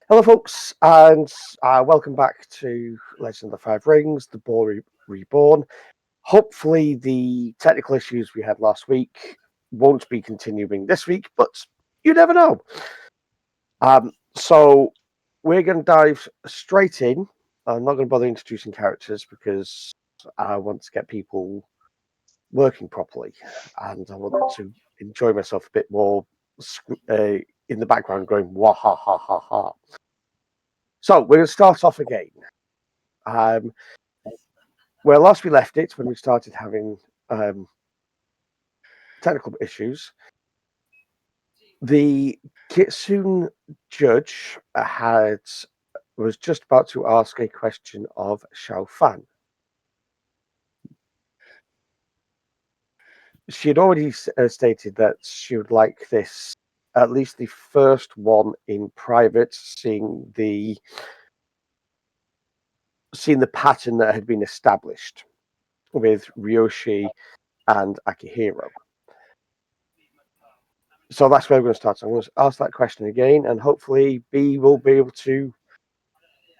Hello, folks, and welcome back to Legend of the Five Rings, the Boar Reborn. Hopefully, the technical issues we had last week won't be continuing this week, but you never know. So, we're going to dive straight in. I'm not going to bother introducing characters because I want to get people working properly, and I want to enjoy myself a bit more in the background going, wah ha ha ha ha. So, we're going to start off again. Um, where last we left it, when we started having technical issues, the Kitsune judge was just about to ask a question of Xiaofan. She had already stated that she would like this, at least the first one in private, seeing the pattern that had been established with Ryoshi and Akihiro. So that's where we're going to start. So I'm going to ask that question again, and hopefully B will be able to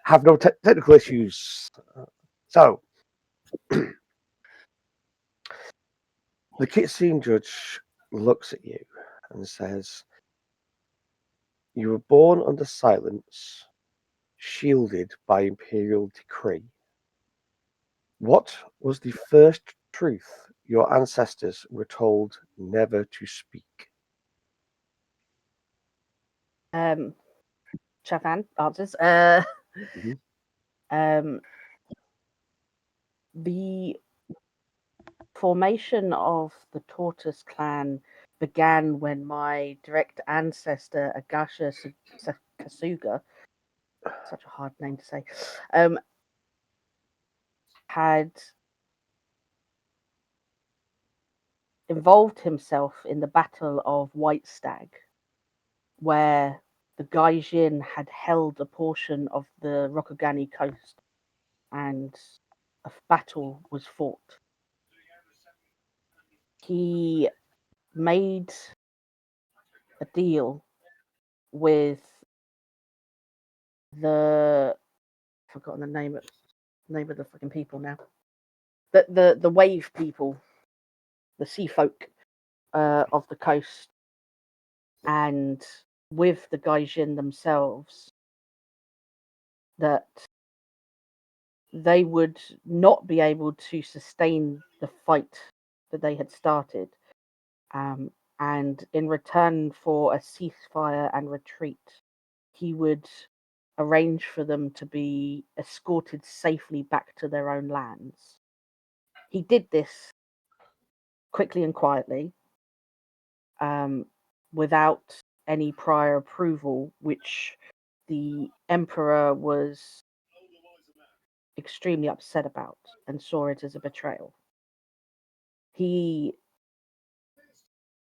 have no technical issues. So the Kitsune judge looks at you and says, "You were born under silence, shielded by imperial decree. What was the first truth your ancestors were told never to speak?" Xiaofan answers. Mhm. Um, the formation of the Tortoise Clan began when my direct ancestor Agasha Kasuga, such a hard name to say, had involved himself in the Battle of White Stag, where the Gaijin had held a portion of the Rokugani coast, and a battle was fought. He made a deal with the I've forgotten the name of the fucking people now. The wave people, the sea folk of the coast, and with the Gaijin themselves, that they would not be able to sustain the fight that they had started. And in return for a ceasefire and retreat, he would arrange for them to be escorted safely back to their own lands. He did this quickly and quietly, without any prior approval, which the emperor was extremely upset about and saw it as a betrayal. He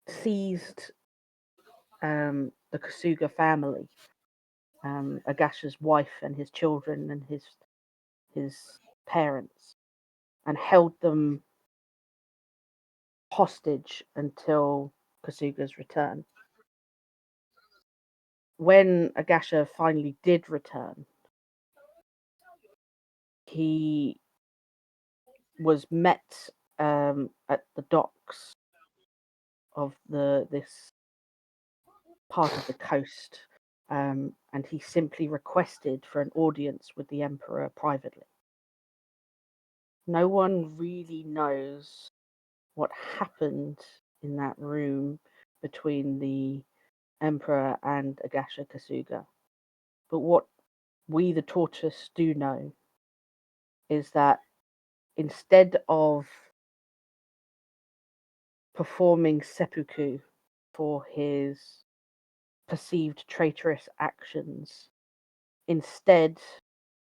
seized the Kasuga family, Agasha's wife and his children and his parents, and held them hostage until Kasuga's return. When Agasha finally did return, he was met at the docks of this part of the coast, and he simply requested for an audience with the emperor privately. No one really knows what happened in that room between the emperor and Agasha Kasuga, but what we, the Tortoise, do know is that instead of performing seppuku for his perceived traitorous actions, instead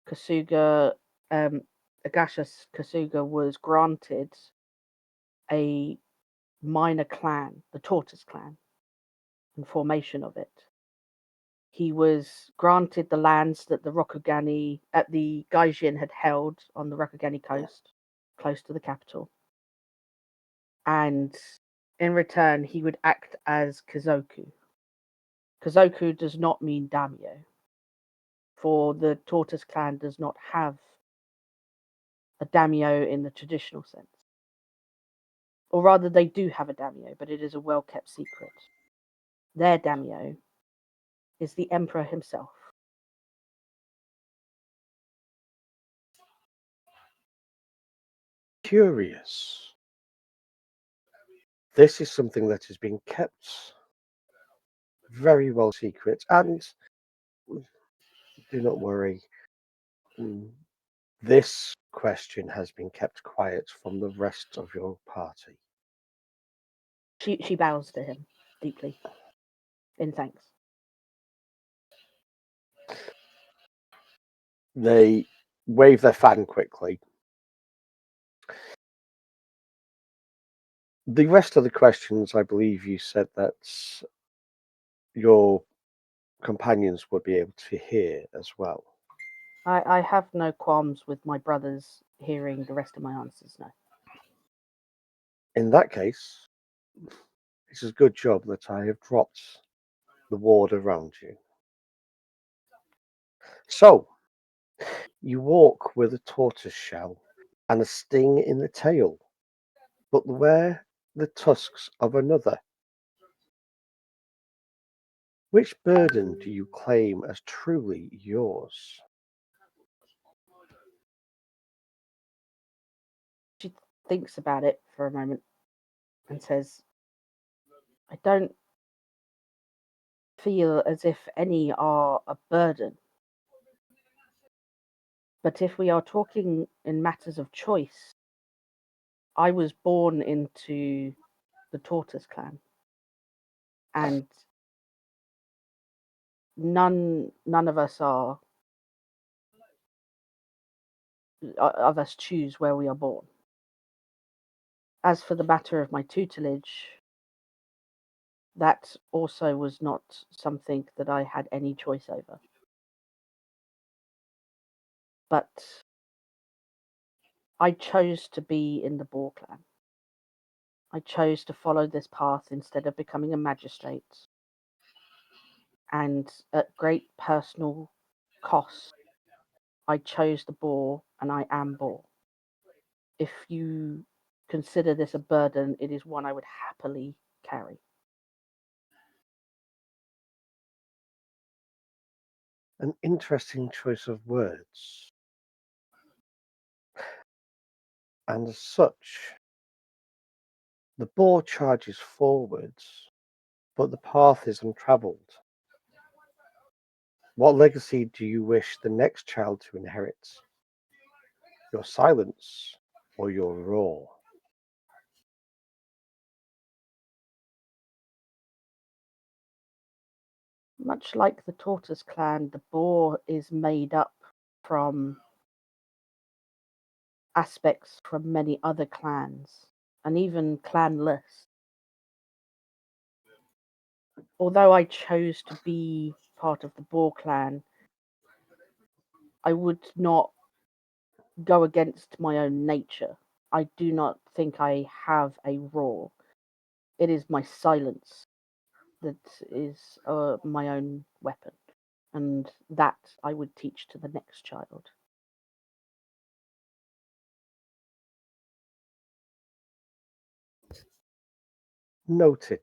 Kasuga, Agasha Kasuga, was granted a minor clan, the Tortoise Clan, and formation of it. He was granted the lands that the Gaijin had held on the Rokugani coast, close to the capital, and in return he would act as Kazoku. Kazoku does not mean daimyo. for the Tortoise Clan does not have a daimyo in the traditional sense. Or rather, they do have a daimyo, but it is a well-kept secret. Their daimyo is the Emperor himself. Curious. This is something that has been kept very well secret, and do not worry. This question has been kept quiet from the rest of your party. She bows to him deeply in thanks. They wave their fan quickly. The rest of the questions, I believe you said that your companions would be able to hear as well. I have no qualms with my brothers hearing the rest of my answers now. In that case, it's a good job that I have dropped the ward around you. So, you walk with a tortoise shell and a sting in the tail, but wear the tusks of another. Which burden do you claim as truly yours? She thinks about it for a moment and says, I don't feel as if any are a burden. But if we are talking in matters of choice, I was born into the Tortoise Clan, and none of us choose where we are born. As for the matter of my tutelage, that also was not something that I had any choice over. But I chose to be in the Boar Clan. I chose to follow this path instead of becoming a magistrate. And at great personal cost, I chose the boar, and I am boar. If you consider this a burden, it is one I would happily carry. An interesting choice of words. And as such, the boar charges forwards, but the path is untravelled. What legacy do you wish the next child to inherit? Your silence or your roar? Much like the Tortoise Clan, the boar is made up from aspects from many other clans, and even clanless. Although I chose to be part of the Boar Clan, I would not go against my own nature. I do not think I have a roar. It is my silence that is my own weapon, and that I would teach to the next child. Noted.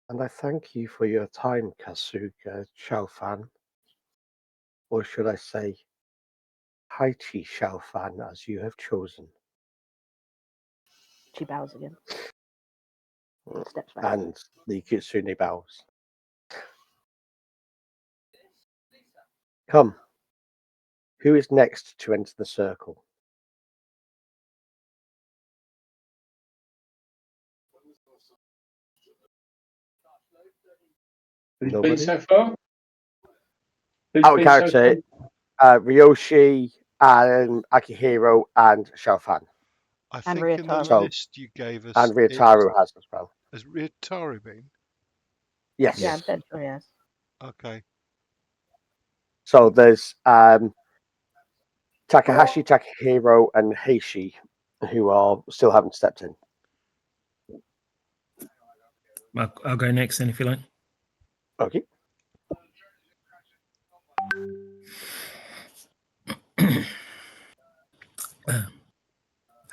And I thank you for your time, Kasuga Xiaofan. Or should I say, Heichi Xiaofan, as you have chosen. She bows again. Steps back. And the Kitsune bows. Come. Who is next to enter the circle? Who's been Nobody? so far? Who's Out of been so character, far? Ryoshi and Akihiro and Xiaofan. I And think in the Ryutaro. list you gave us, And Ryutaro has as well. has Ryutaro been? Yes. Yeah, I'm sure he has. Okay. So there's Takahashi, Takahiro, and Heishi, who are still haven't stepped in. I'll go next then if you like. Okay.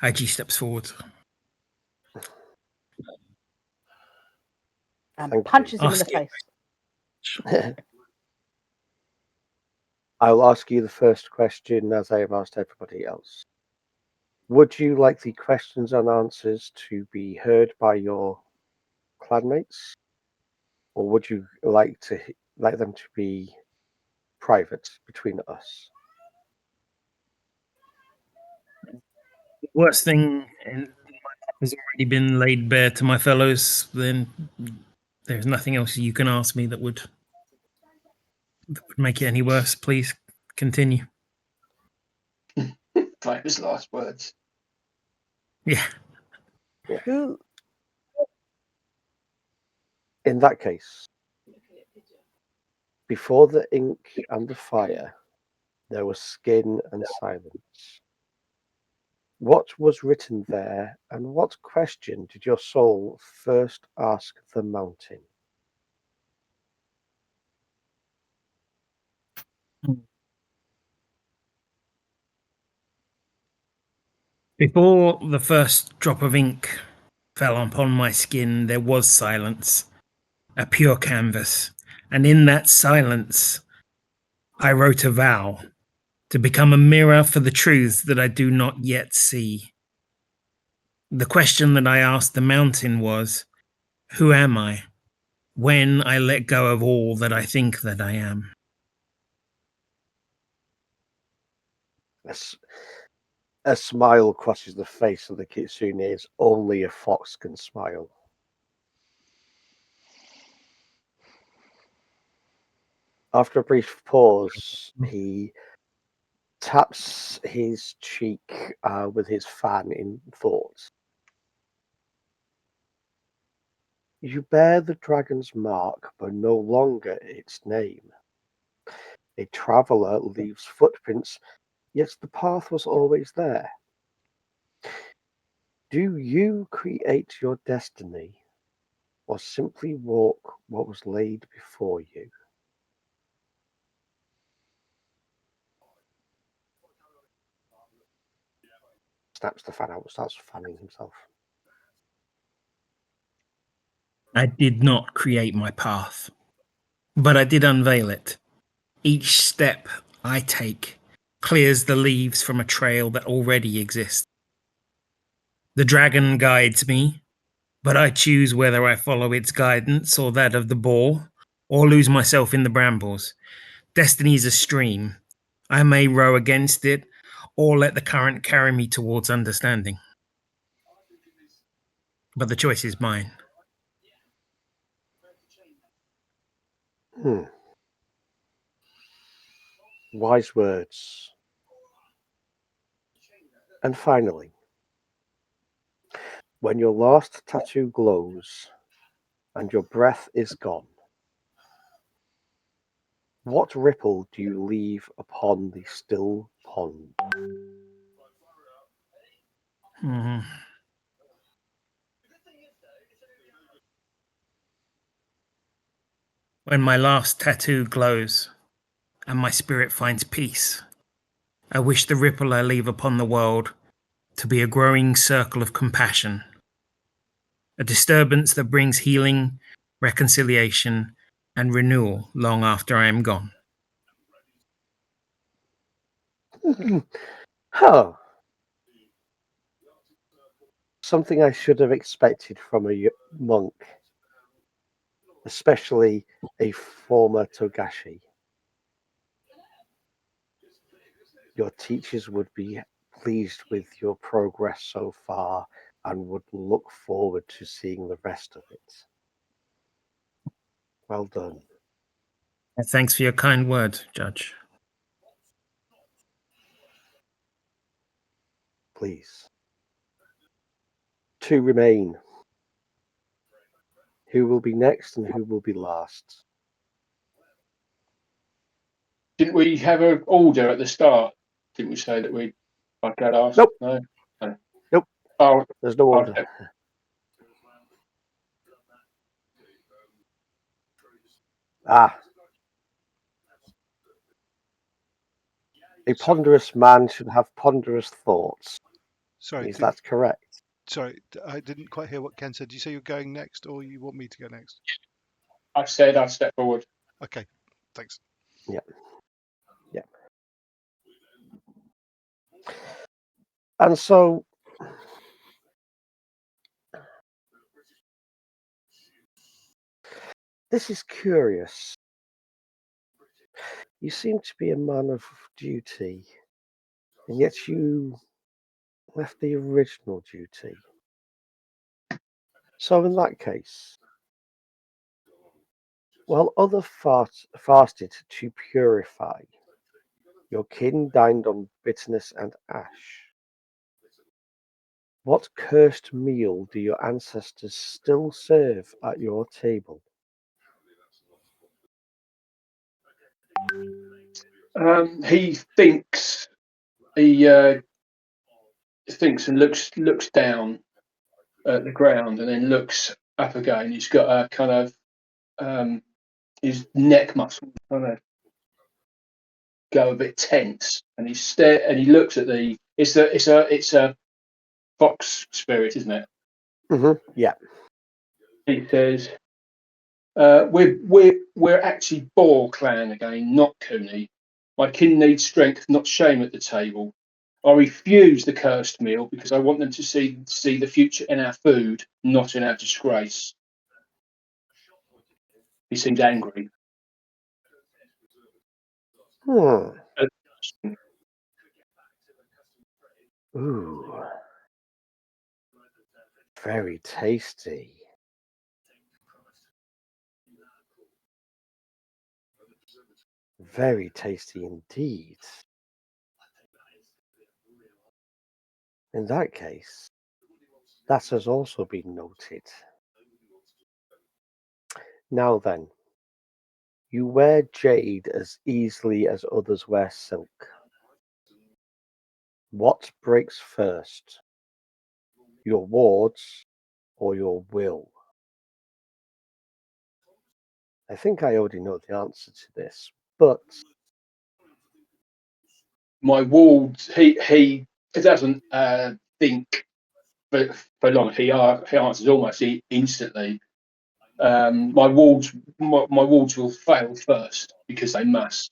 Heichi steps forward. And Thank punches him in the Ask you. face. I'll ask you the first question as I have asked everybody else. Would you like the questions and answers to be heard by your clanmates? Or would you like them to be private between us? Worst thing has already been laid bare to my fellows, then there's nothing else you can ask me that would make it any worse. Please continue. Like his last words. Yeah. Who? In that case, before the ink and the fire, there was skin and silence. What was written there, and what question did your soul first ask the mountain? Before the first drop of ink fell upon my skin, there was silence, a pure canvas, and in that silence, I wrote a vow to become a mirror for the truths that I do not yet see. The question that I asked the mountain was, who am I when I let go of all that I think that I am? A smile crosses the face of the kitsune as only a fox can smile. After a brief pause, he taps his cheek with his fan in thought. You bear the dragon's mark, but no longer its name. A traveller leaves footprints, yet the path was always there. Do you create your destiny, or simply walk what was laid before you? Snaps the fan out and starts fanning himself. I did not create my path, but I did unveil it. Each step I take clears the leaves from a trail that already exists. The dragon guides me, but I choose whether I follow its guidance or that of the boar, or lose myself in the brambles. Destiny is a stream. I may row against it, or let the current carry me towards understanding. But the choice is mine. Wise words. And finally, when your last tattoo glows and your breath is gone, what ripple do you leave upon the still pond? When my last tattoo glows and my spirit finds peace, I wish the ripple I leave upon the world to be a growing circle of compassion, a disturbance that brings healing, reconciliation, and renewal long after I am gone. Huh. Something I should have expected from a monk, especially a former Togashi. Your teachers would be pleased with your progress so far and would look forward to seeing the rest of it. Well done. Thanks for your kind word, Judge. Please. Two remain. Who will be next and who will be last? Didn't we have an order at the start? Didn't we say that I'd get asked? Nope. No. Nope. Oh, There's no order. okay. Ah. A ponderous man should have ponderous thoughts. Sorry, Is that correct? I didn't quite hear what Ken said. Did you say you're going next, or you want me to go next? I said I'd step forward. Okay, thanks. Yeah. And so this is curious. You seem to be a man of duty, and yet you left the original duty. So in that case, while others fasted to purify, your kin dined on bitterness and ash. What cursed meal do your ancestors still serve at your table? He thinks. He thinks and looks down at the ground and then looks up again. He's got a kind of his neck muscles kind of go a bit tense, and he looks at the. It's a fox spirit, isn't it? Mm-hmm. Yeah. He says, we're actually Boar Clan again, not Cooney. My kin needs strength, not shame at the table. I refuse the cursed meal because I want them to see the future in our food, not in our disgrace. He seems angry. Hmm. Ooh. Very tasty. Very tasty indeed. In that case, that has also been noted. Now then, you wear jade as easily as others wear silk. What breaks first? Your wards or your will? I think I already know the answer to this, but My walls. He doesn't think for long. He answers almost instantly. My walls will fail first because they must.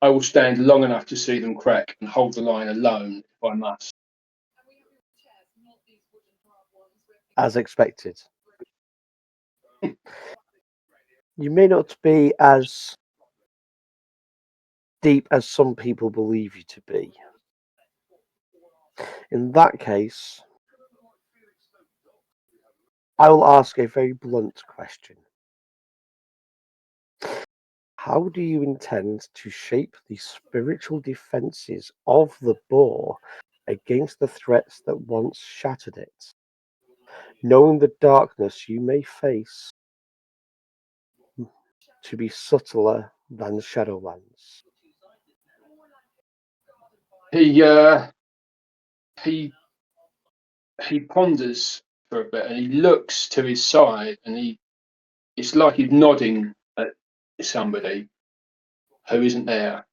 I will stand long enough to see them crack and hold the line alone if I must. as expected. You may not be as deep as some people believe you to be. In that case, I will ask a very blunt question. How do you intend to shape the spiritual defenses of the boar against the threats that once shattered it? Knowing the darkness you may face to be subtler than Shadowlands. He ponders for a bit and he looks to his side and it's like he's nodding at somebody who isn't there.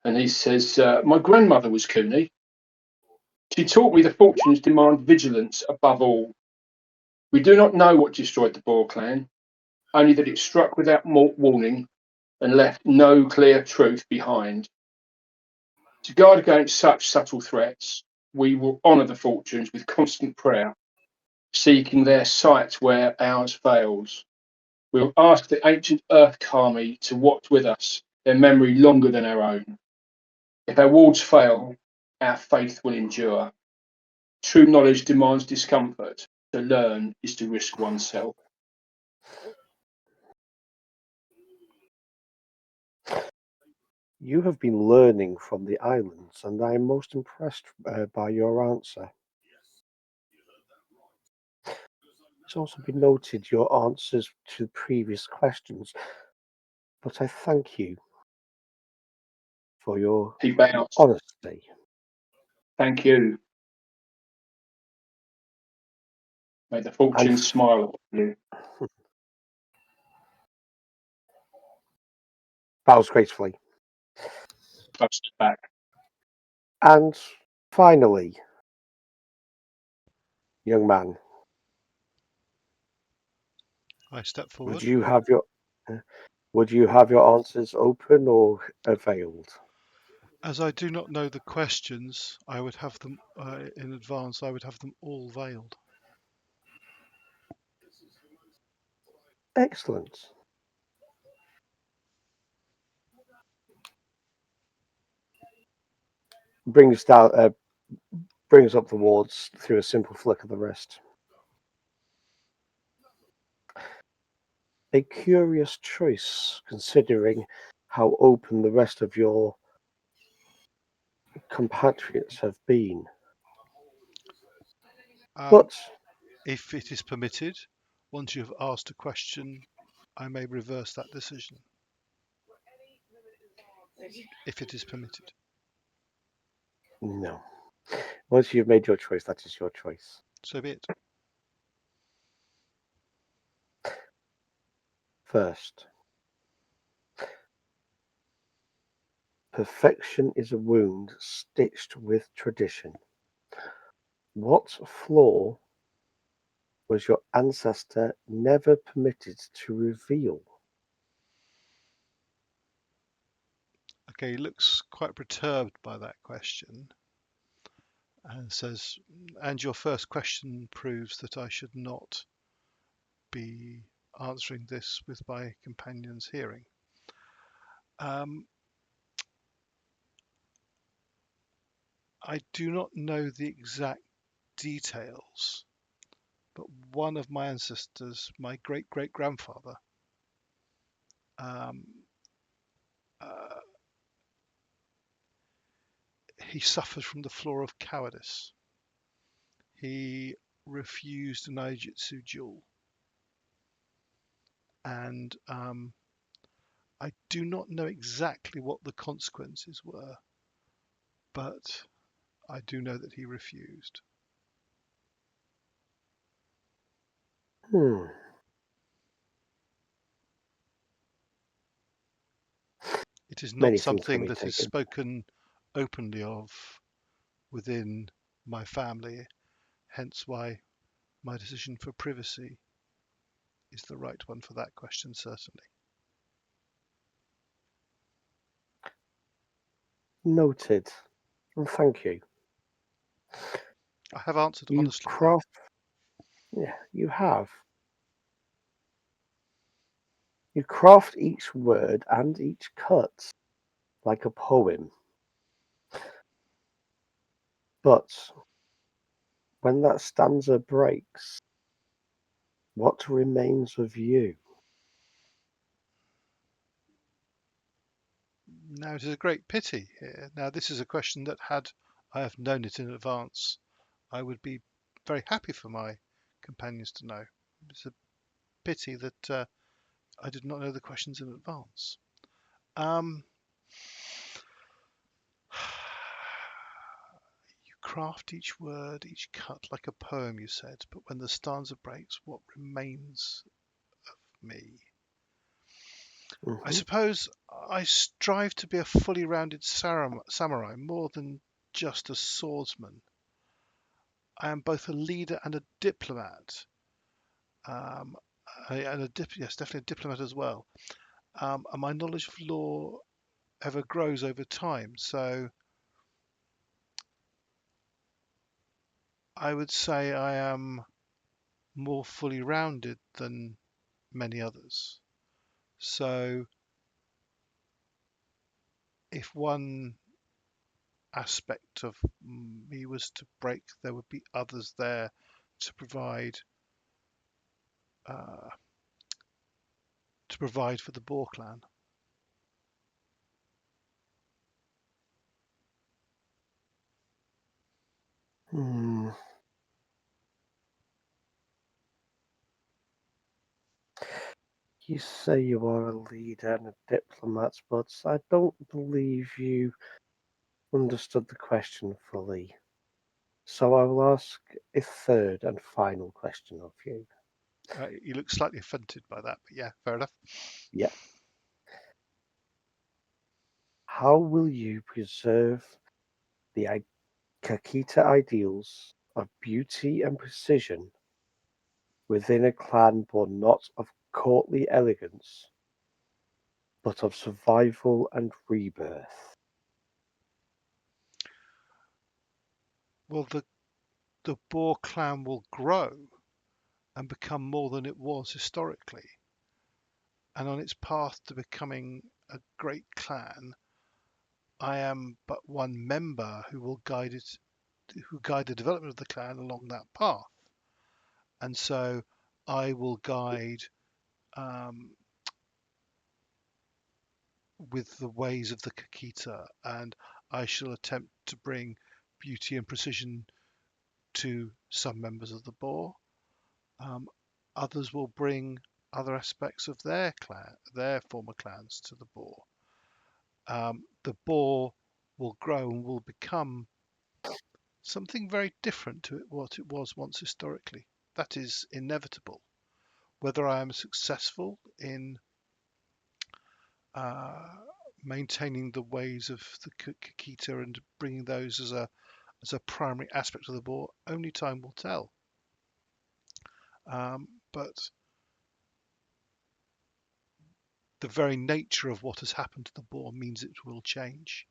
And he says, my grandmother was Cooney. She taught me the fortunes demand vigilance above all. We do not know what destroyed the Boar Clan, only that it struck without warning and left no clear truth behind. To guard against such subtle threats, we will honour the fortunes with constant prayer, seeking their sight where ours fails. We will ask the ancient Earth Kami to watch with us, their memory longer than our own. If our wards fail, our faith will endure. True knowledge demands discomfort. To learn is to risk oneself. You have been learning from the islands, and I am most impressed by your answer. It's also been noted your answers to previous questions, but I thank you for your He bows. honesty. Thank you. May the fortunes smile on you. Bows gracefully. I step back. And finally, Young man, I step would forward. you have your answers open or veiled? As I do not know the questions, I would have them in advance. I would have them all veiled. Excellent. Brings up the wards through a simple flick of the wrist. A curious choice, considering how open the rest of your compatriots have been. But If it is permitted, once you have asked a question, I may reverse that decision. If it is permitted. no. Once you've made your choice, that is your choice. So be it. First, perfection is a wound stitched with tradition. What flaw was your ancestor never permitted to reveal? Okay, he looks quite perturbed by that question and says, and your first question proves that I should not be answering this with my companion's hearing. I do not know the exact details, but one of my ancestors, my great-great-grandfather, um, uh, he suffered from the flaw of cowardice. He refused an Aijutsu duel, and I do not know exactly what the consequences were, but I do know that he refused. It is not Many things can something be that is taken. spoken openly of within my family, hence why my decision for privacy is the right one for that question, certainly. Noted. And thank you. I have answered You honestly, though. craft. Yeah, you have. You craft each word and each cut like a poem. But when that stanza breaks, what remains of you? Now, it is a great pity here. Now, this is a question that, had I have known it in advance, I would be very happy for my companions to know. It's a pity that I did not know the questions in advance. You craft each word, each cut like a poem, you said, but when the stanza breaks, what remains of me? I suppose I strive to be a fully rounded samurai more than just a swordsman. I am both a leader and a diplomat. Yes, definitely a diplomat as well. And my knowledge of law ever grows over time. So I would say I am more fully rounded than many others. So if one aspect of me was to break, there would be others there to provide uh, for the Boar Clan. You say you are a leader and a diplomat, but I don't believe you understood the question fully. So I will ask a third and final question of you. You look slightly offended by that, but yeah, fair enough. Yeah. How will you preserve the Kakita ideals of beauty and precision within a clan born not of courtly elegance, but of survival and rebirth. Well, the Boar Clan will grow and become more than it was historically. And on its path to becoming a great clan, I am but one member who guide the development of the clan along that path. And so I will guide with the ways of the Kakita, and I shall attempt to bring beauty and precision to some members of the Boar. Others will bring other aspects of their clan, their former clans, to the Boar. The Boar will grow and will become something very different to what it was once historically. That is inevitable. Whether I am successful in maintaining the ways of the Kakita and bringing those as a primary aspect of the Boar, only time will tell. But the very nature of what has happened to the Boar means it will change.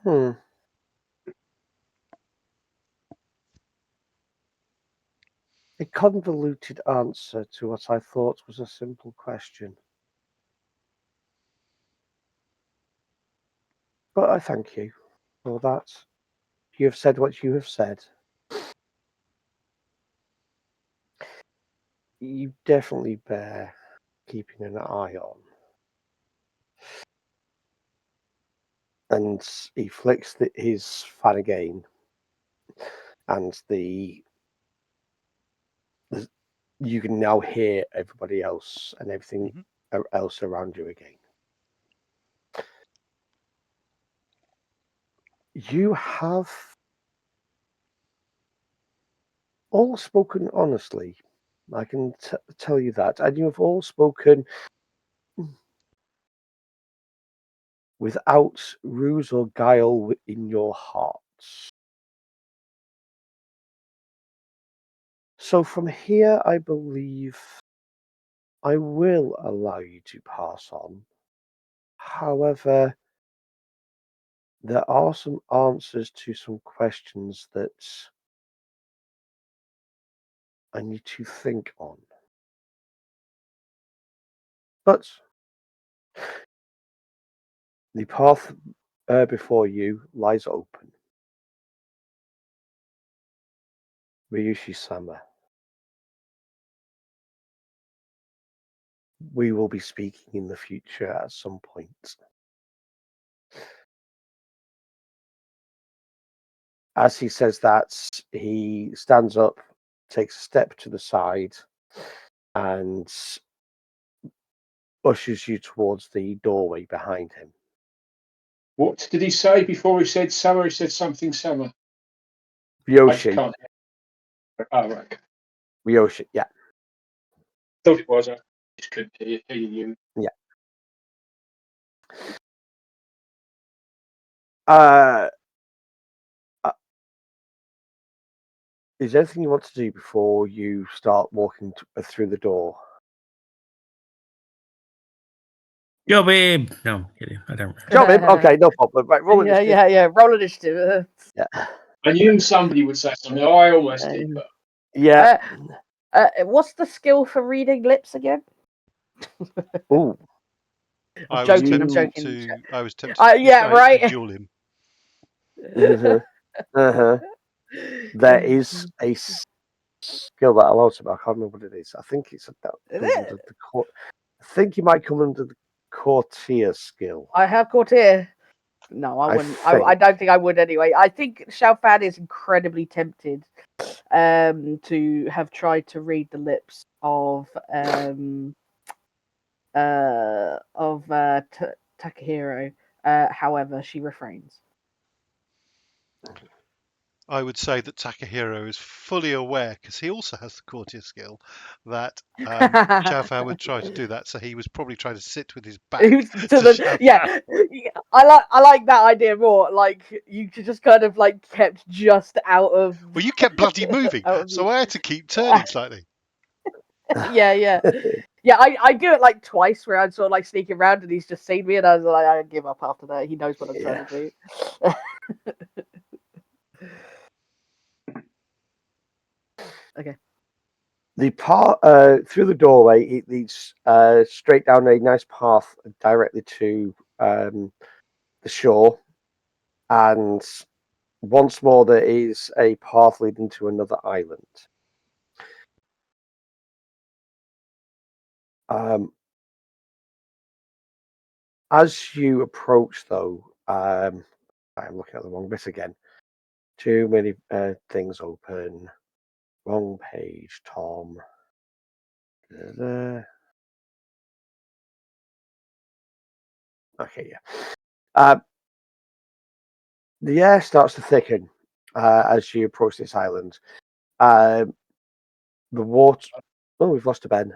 A convoluted answer to what I thought was a simple question. But I thank you for that. You have said what you have said. You definitely bear keeping an eye on. And he flicks his fan again, and you can now hear everybody else and everything else around you again. You have all spoken honestly. I can tell you that. And you have all spoken without ruse or guile in your hearts. So from here, I believe I will allow you to pass on. However, there are some answers to some questions that I need to think on. But the path before you lies open. Ryushi-sama. We will be speaking in the future at some point. As he says that, he stands up, takes a step to the side, and ushers you towards the doorway behind him. What did he say before he said summer? He said something summer. Ryoshi. I just can't hear. Oh, right. Ryoshi, yeah. Thought it was. I just couldn't hear you. Yeah. Is there anything you want to do before you start walking through the door? Yo, babe. No, I'm kidding. I don't. Job him? Okay, no problem. Right, roll initiative. Yeah. Roll initiative. Yeah. I knew somebody would say something. I almost did, but Yeah. What's the skill for reading lips again? Ooh. I I'm was joking. tempted to yeah, right. duel him. There is a skill that allows him. I can't remember what it is. I think it's I think you might come under the courtier skill. I have courtier. No, I wouldn't. I don't think I would anyway. I think Xiaofan is incredibly tempted to have tried to read the lips of Takahiro. However, she refrains. I would say that Takahiro is fully aware, because he also has the courtier skill, that Xiaofan would try to do that. So he was probably trying to sit with his back to Xiaofan. Yeah, I like that idea more. Like you could just kind of like kept just out of. Well, you kept bloody moving, out of so I had to keep turning slightly. yeah. I do it like twice where I'm sort of like sneaking around and he's just seen me and I was like, I give up after that. He knows what I'm trying to do. Okay. The path through the doorway, it leads straight down a nice path directly to the shore, and once more there is a path leading to another island. As you approach, though, I'm looking at the wrong bit again. Too many things open. Wrong page, Tom. Okay, yeah. The air starts to thicken as you approach this island. The water. Oh, we've lost a Ben.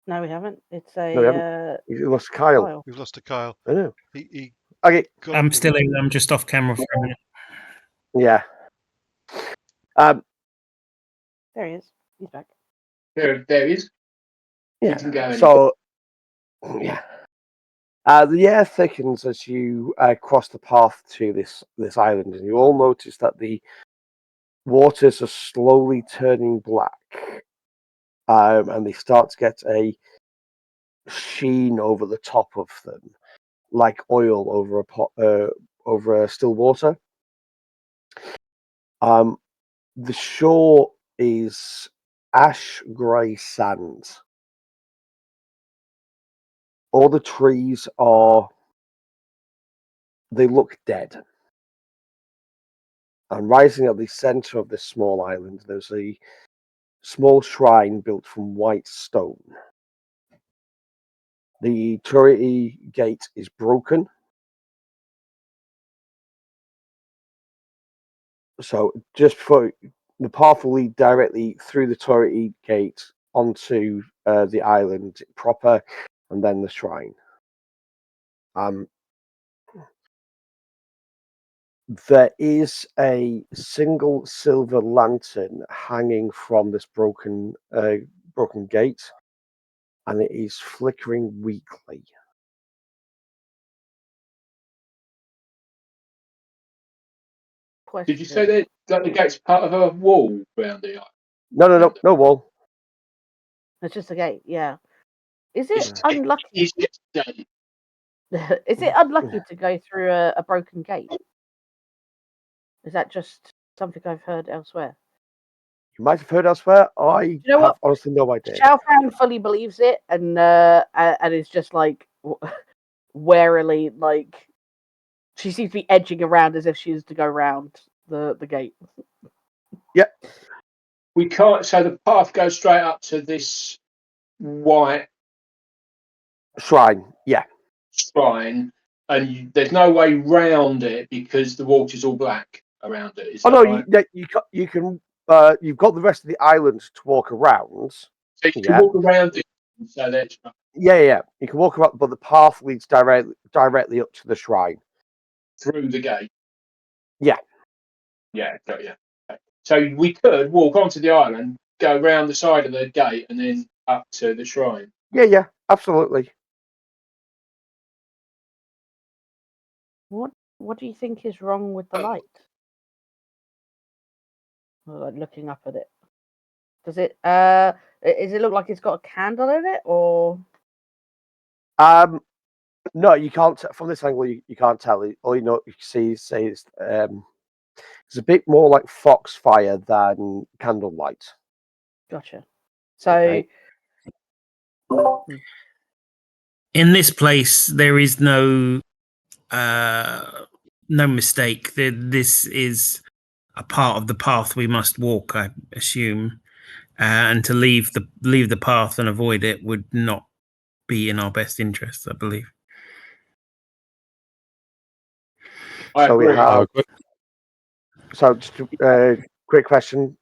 No, we haven't. It's No, we haven't. You lost Kyle. We've lost a Kyle. I know. He Okay. I'm still in. I'm just off camera for a minute. Yeah. There he is. He's back. There he is. He Yeah. can go in. So, yeah. The air thickens as you cross the path to this island, and you all notice that the waters are slowly turning black, and they start to get a sheen over the top of them, like oil over a pot, over still water. The shore is ash grey sand. All the trees they look dead. And rising at the centre of this small island, there's a small shrine built from white stone. The turrety gate is broken. So just before the path will lead directly through the turrety gate onto the island proper, and then the shrine. There is a single silver lantern hanging from this broken gate, and it is flickering weakly. Did you say that the gate's part of a wall around the island? No wall. It's just a gate. Yeah. Is it unlucky? It's just a gate. Is it unlucky to go through a broken gate? Is that just something I've heard elsewhere? You might have heard elsewhere. I You know have what? honestly no idea. Xiaofan fully believes it, and is just like warily, like she seems to be edging around as if she is to go around the gate. Yep. We can't. So the path goes straight up to this white Shrine. Yeah. shrine, and there's no way round it because the water's all black around it. Is Oh that no, right? you can. You've got the rest of the island to walk around. So you can walk around it. So that's Yeah. You can walk around, but the path leads directly up to the shrine. through the gate. Yeah. Yeah, got you. Okay. So we could walk onto the island, go round the side of the gate, and then up to the shrine. Yeah, absolutely. What do you think is wrong with the light? Looking up at it, does it look like it's got a candle in it, or? No, you can't. From this angle, you can't tell. All you can see is it's a bit more like foxfire than candlelight. Gotcha. So. Okay. In this place, there is no mistake. This is a part of the path we must walk, I assume, and to leave the path and avoid it would not be in our best interests, I believe. So we have So, just a quick question.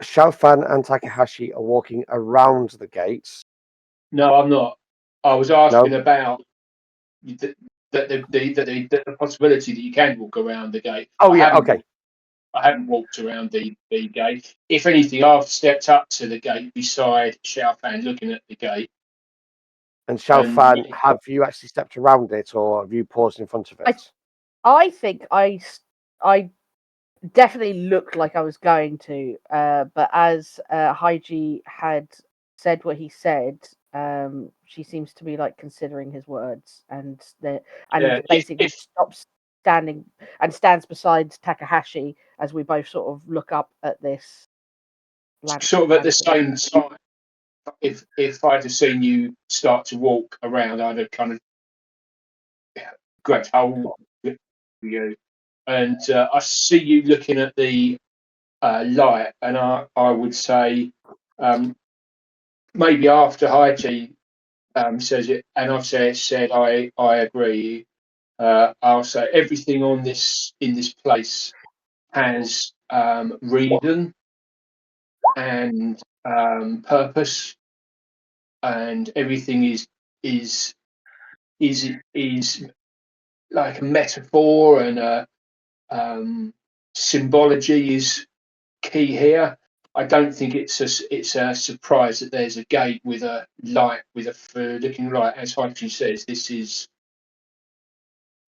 Xiaofan and Takahashi are walking around the gates. No, I'm not. I was asking about the possibility that you can walk around the gate. Oh, yeah, okay. I haven't walked around the gate. If anything, I've stepped up to the gate beside Xiaofan looking at the gate. And Xiaofan, have you actually stepped around it, or have you paused in front of it? I think I definitely looked like I was going to, but as Heichi had said what he said, she seems to be like considering his words, and basically stops standing and stands beside Takahashi as we both sort of look up at this. Sort of at the same time, if I'd have seen you start to walk around, I'd have kind of grabbed hold of you, and I see you looking at the light, and I would say maybe after Heichi says it, and I've said I agree. I'll say everything in this place has reason and purpose, and everything is like a metaphor, and symbology is key here. I don't think it's a surprise that there's a gate with a light, with a looking light. As Heichi says, this is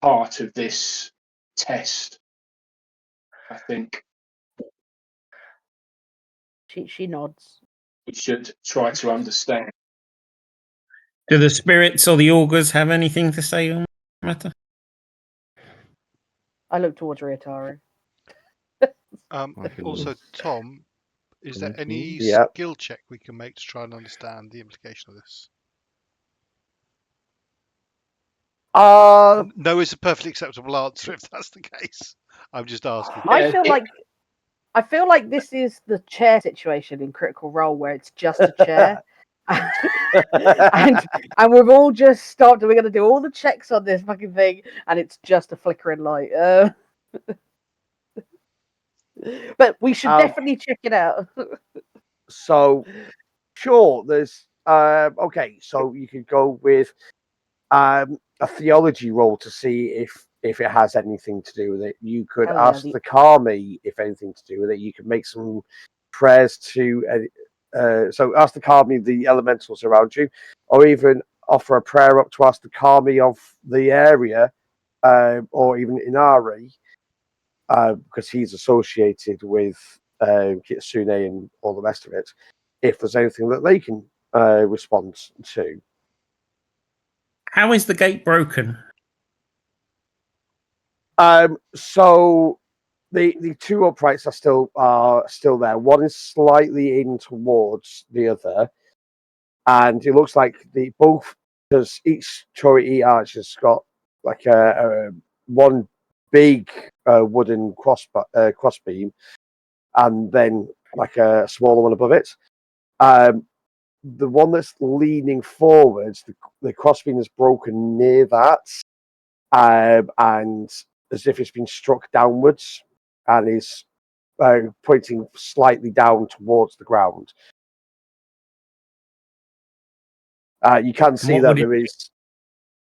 part of this test, I think. She nods. We should try to understand. Do the spirits or the augurs have anything to say on the matter? I look towards Ryutao. Also, Tom, is there any Yeah. skill check we can make to try and understand the implication of this? No is a perfectly acceptable answer if that's the case. I'm just asking. I feel like this is the chair situation in Critical Role where it's just a chair. and we've all just stopped and we're going to do all the checks on this fucking thing and it's just a flickering light. But we should definitely check it out. So, sure, there's... okay, so you could go with a theology roll to see if it has anything to do with it. You could ask the Kami if anything to do with it. You could make some prayers to... so ask the Kami, the elementals around you, or even offer a prayer up to ask the Kami of the area, or even Inari, because he's associated with Kitsune and all the rest of it, if there's anything that they can respond to. How is the gate broken? So the two uprights are still there. One is slightly in towards the other, and it looks like because each turret arch has got like a one big wooden crossbeam, and then like a smaller one above it. The one that's leaning forwards, the crossbeam is broken near that, and as if it's been struck downwards, and is pointing slightly down towards the ground. You can see that there is,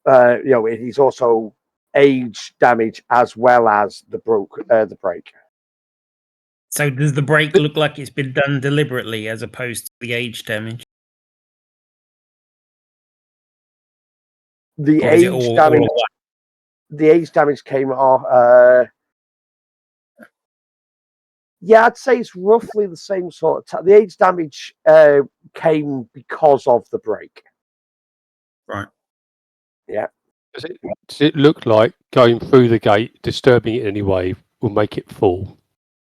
it is also age damage as well as the break. So does the break look like it's been done deliberately as opposed to the age damage? The age damage came off. Yeah, I'd say it's roughly the same sort of the age damage came because of the break. Right. Yeah. Does it look like going through the gate, disturbing it in any way, will make it fall?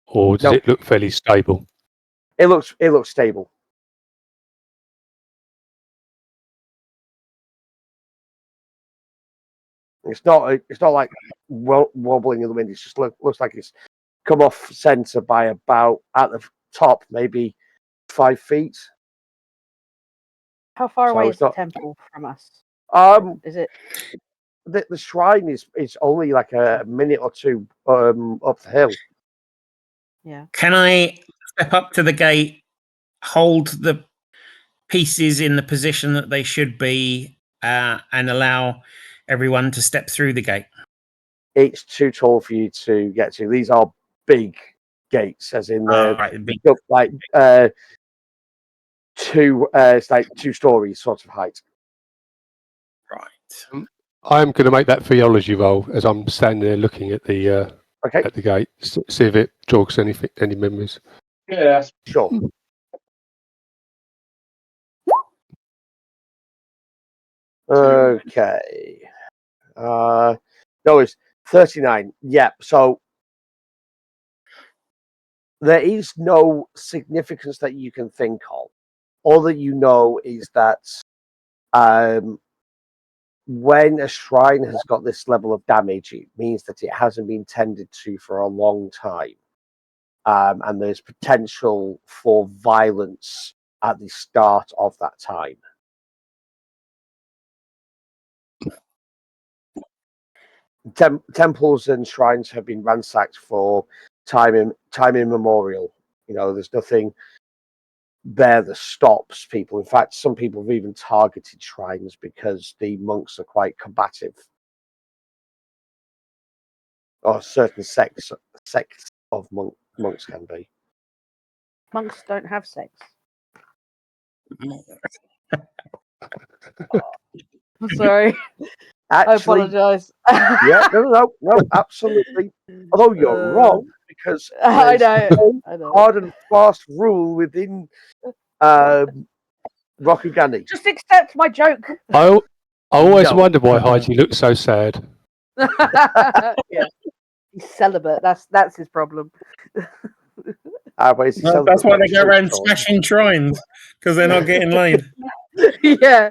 Or does it look fairly stable? It looks stable. It's not like wobbling in the wind. It just looks like it's come off center by about at the top, maybe 5 feet. How far away is the temple from us? Is it? the shrine is only like a minute or two up the hill. Yeah. Can I step up to the gate, hold the pieces in the position that they should be, and allow everyone to step through the gate? It's too tall for you to get to. These are big gates, as in Right, like it's like 2 stories sort of height. right. I'm going to make that theology roll as I'm standing there looking at the Okay, at the gate, see if it jogs any memories. Yeah, sure. Okay. No, it's 39. Yeah, so there is no significance that you can think of. All that you know is that when a shrine has got this level of damage, it means that it hasn't been tended to for a long time. And there's potential for violence at the start of that time. Temples and shrines have been ransacked for time immemorial. You know, there's nothing there that stops people. In fact, some people have even targeted shrines because the monks are quite combative, or certain sects of monks can be. Monks don't have sex. I'm sorry. Actually, I apologise. yeah, no, absolutely. Although you're wrong, because I there's know. no hard and fast rule within Rokugani. Just accept my joke. I always No. wonder why Heichi looks so sad. Yeah, he's celibate. That's his problem. But That's why they go around smashing shrines, because they're not getting laid. Yeah,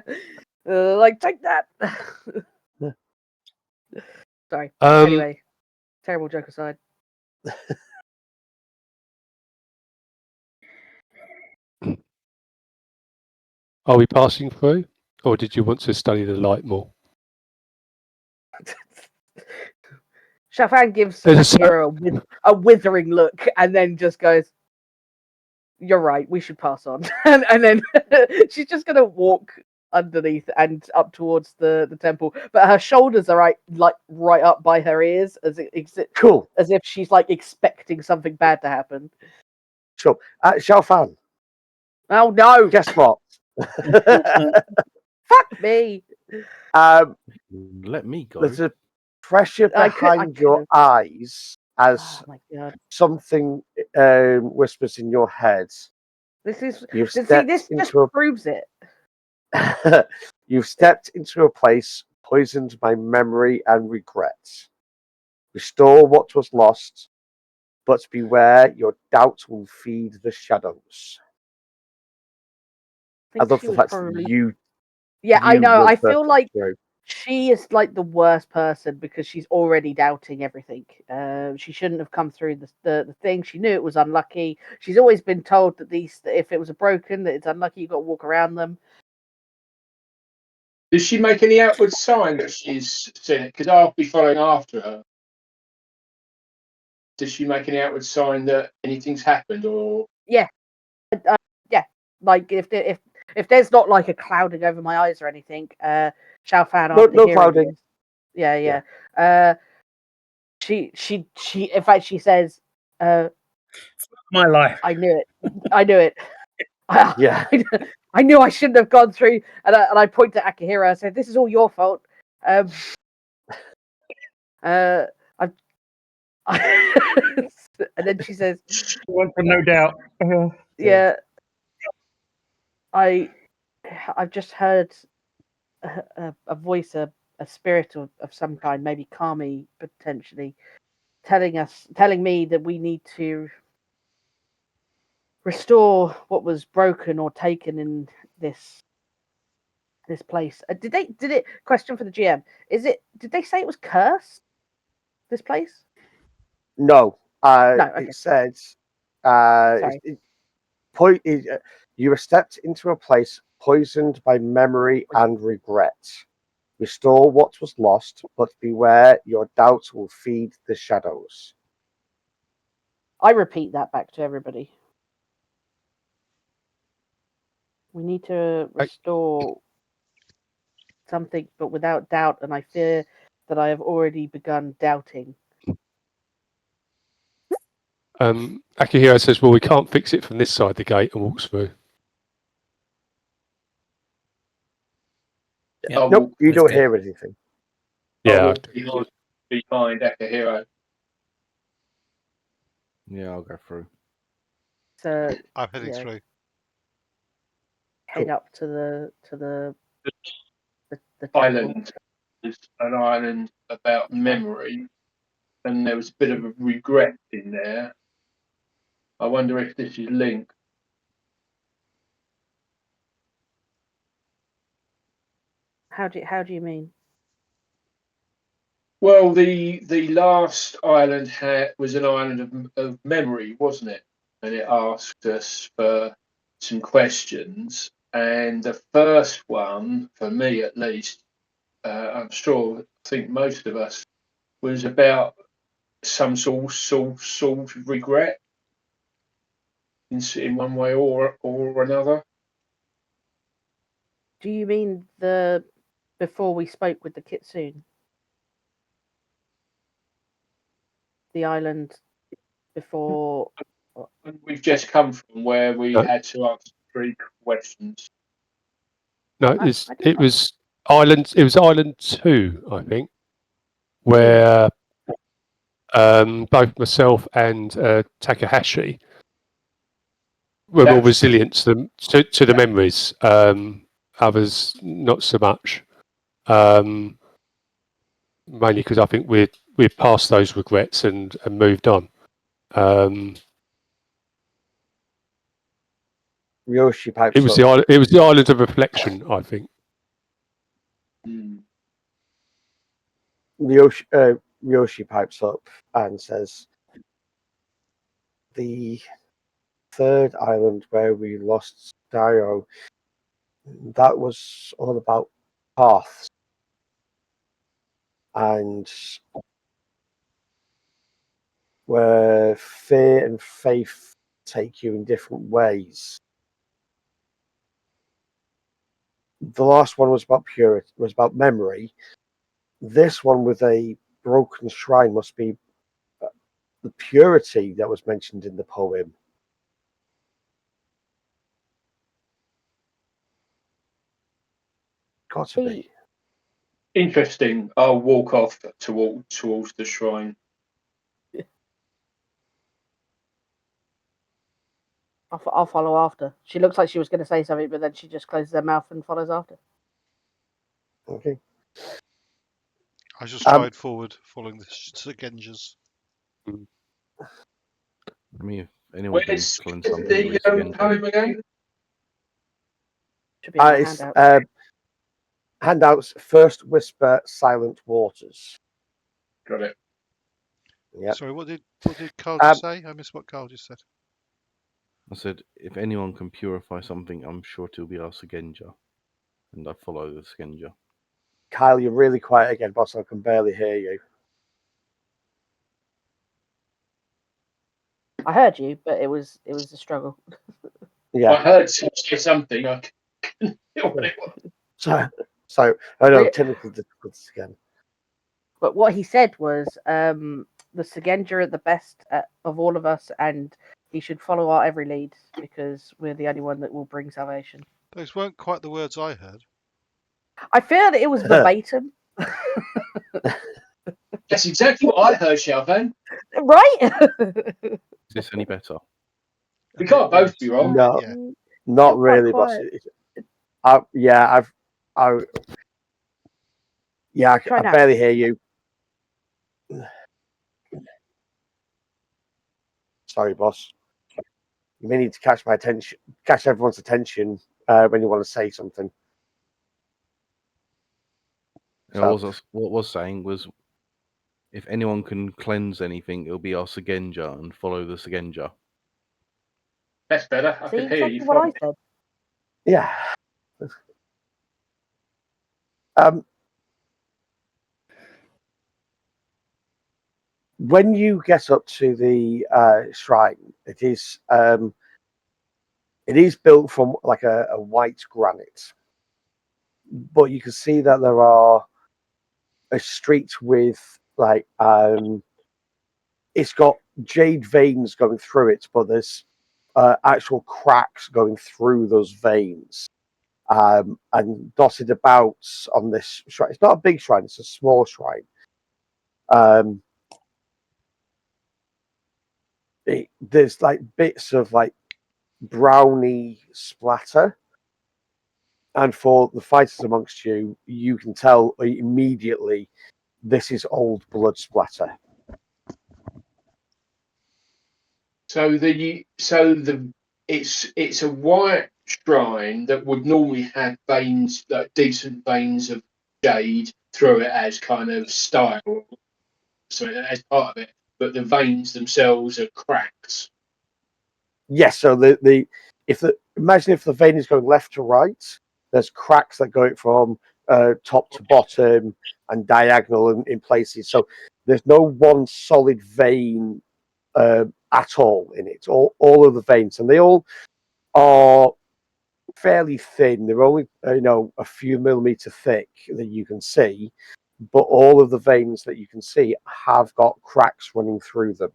like take that. Sorry. Anyway, terrible joke aside. Are we passing through, or did you want to study the light more? Xiaofan gives There's Akihiro a withering look and then just goes, "You're right, we should pass on." and then she's just going to walk underneath and up towards the temple. But her shoulders are right up by her ears Cool. as if she's like expecting something bad to happen. Sure. Xiaofan, Oh no! guess what? Fuck me! Let me go. There's a pressure behind your eyes as Oh my god! something whispers in your head. This Stepped just into proves it. You've stepped into a place poisoned by memory and regret. Restore what was lost, but beware your doubt will feed the shadows. I love the fact that you. Yeah, I know. I feel perfect like through. she is like the worst person because she's already doubting everything. She shouldn't have come through the thing. She knew it was unlucky. She's always been told that if it was broken, that it's unlucky. You've got to walk around them. Does she make any outward sign that she's seen it? Because I'll be following after her. Does she make any outward sign that anything's happened, or yeah? Like if there's not like a clouding over my eyes or anything, Xiaofan after no hearing clouding. this, yeah. She in fact she says, My life. I knew it. Yeah. I knew I shouldn't have gone through, and I point to Akihiro. I said, "This is all your fault." And then she says, One for no doubt. "Yeah, I've just heard a voice, a spirit of some kind, maybe Kami potentially, telling me that we need to restore what was broken or taken in this place." Did it question for the GM? Did they say it was cursed? This place? No. No. Okay. It said Sorry. you were stepped into a place poisoned by memory and regret. Restore what was lost, but beware your doubts will feed the shadows. I repeat that back to everybody. We need to restore something, but without doubt, and I fear that I have already begun doubting. Akihiro says, well, we can't fix it from this side of the gate, and walks through. Yeah. Nope, you don't Let's go. hear anything. Yeah. Behind Akihiro. Yeah, I'll go through. So I'm heading yeah. through. head up to the temple. Island is an island about memory, and there was a bit of a regret in there. I wonder if this is linked. How do you mean? Well, the last island was an island of memory, wasn't it? And it asked us for some questions. And the first one, for me at least, I think most of us, was about some sort of regret in one way or another. Do you mean before we spoke with the kitsune? The island before. And we've just come from where we No. had to answer 3 questions. No, it was Island 2, I think, where both myself and Takahashi were more resilient to the memories. Others not so much. Mainly because I think we've passed those regrets and moved on. Ryoshi pipes It was up. the island of reflection, I think. Ryoshi pipes up and says, the third island where we lost Dio, that was all about paths. And where fear and faith take you in different ways. The last one was about purity, was about memory. This one with a broken shrine must be the purity that was mentioned in the poem. Got to be. Interesting. I'll walk off towards the shrine. I'll follow after. She looks like she was going to say something, but then she just closes her mouth and follows after. Okay. I just stride forward, following the Shugenjas. I mean, if anyone can Where's cleanse something, the poem again? Should be on the It's handout. handouts. First whisper, silent waters. Got it. Yep. Sorry, what did Carl just say? I missed what Carl just said. I said, if anyone can purify something, I'm sure it'll be our Shugenja. And I follow the Shugenja. Kyle, you're really quiet again, boss. I can barely hear you. I heard you, but it was a struggle. Yeah. I heard say something. I couldn't hear what it was. So technical difficulties again. But what he said was, the Shugenja are the best of all of us, and he should follow our every lead because we're the only one that will bring salvation. Those weren't quite the words I heard. I feel that it was verbatim. That's exactly what I heard, Xiaofan. Right? Is this any better? We can't both be wrong. No, Yeah. not You're really, quite boss. quiet. I barely hear you. Sorry, boss. You may need to catch everyone's attention when you want to say something. What was saying was, if anyone can cleanse anything, it'll be our Shugenja and follow the Shugenja. That's better. I See can hear exactly you. what I said. Yeah. when you get up to the shrine, it is built from like a white granite, but you can see that there are a street with like it's got jade veins going through it, but there's actual cracks going through those veins. And dotted about on this shrine. It's not a big shrine; it's a small shrine. There's like bits of like browny splatter, and for the fighters amongst you, you can tell immediately this is old blood splatter. So it's a white shrine that would normally have veins, like decent veins of jade through it as kind of style, so as part of it. But the veins themselves are cracks. Yes, so imagine if the vein is going left to right, there's cracks that go from top to bottom and diagonal in places. So there's no one solid vein at all in it. All of the veins, and they all are fairly thin. They're only a few millimeter thick that you can see, but all of the veins that you can see have got cracks running through them.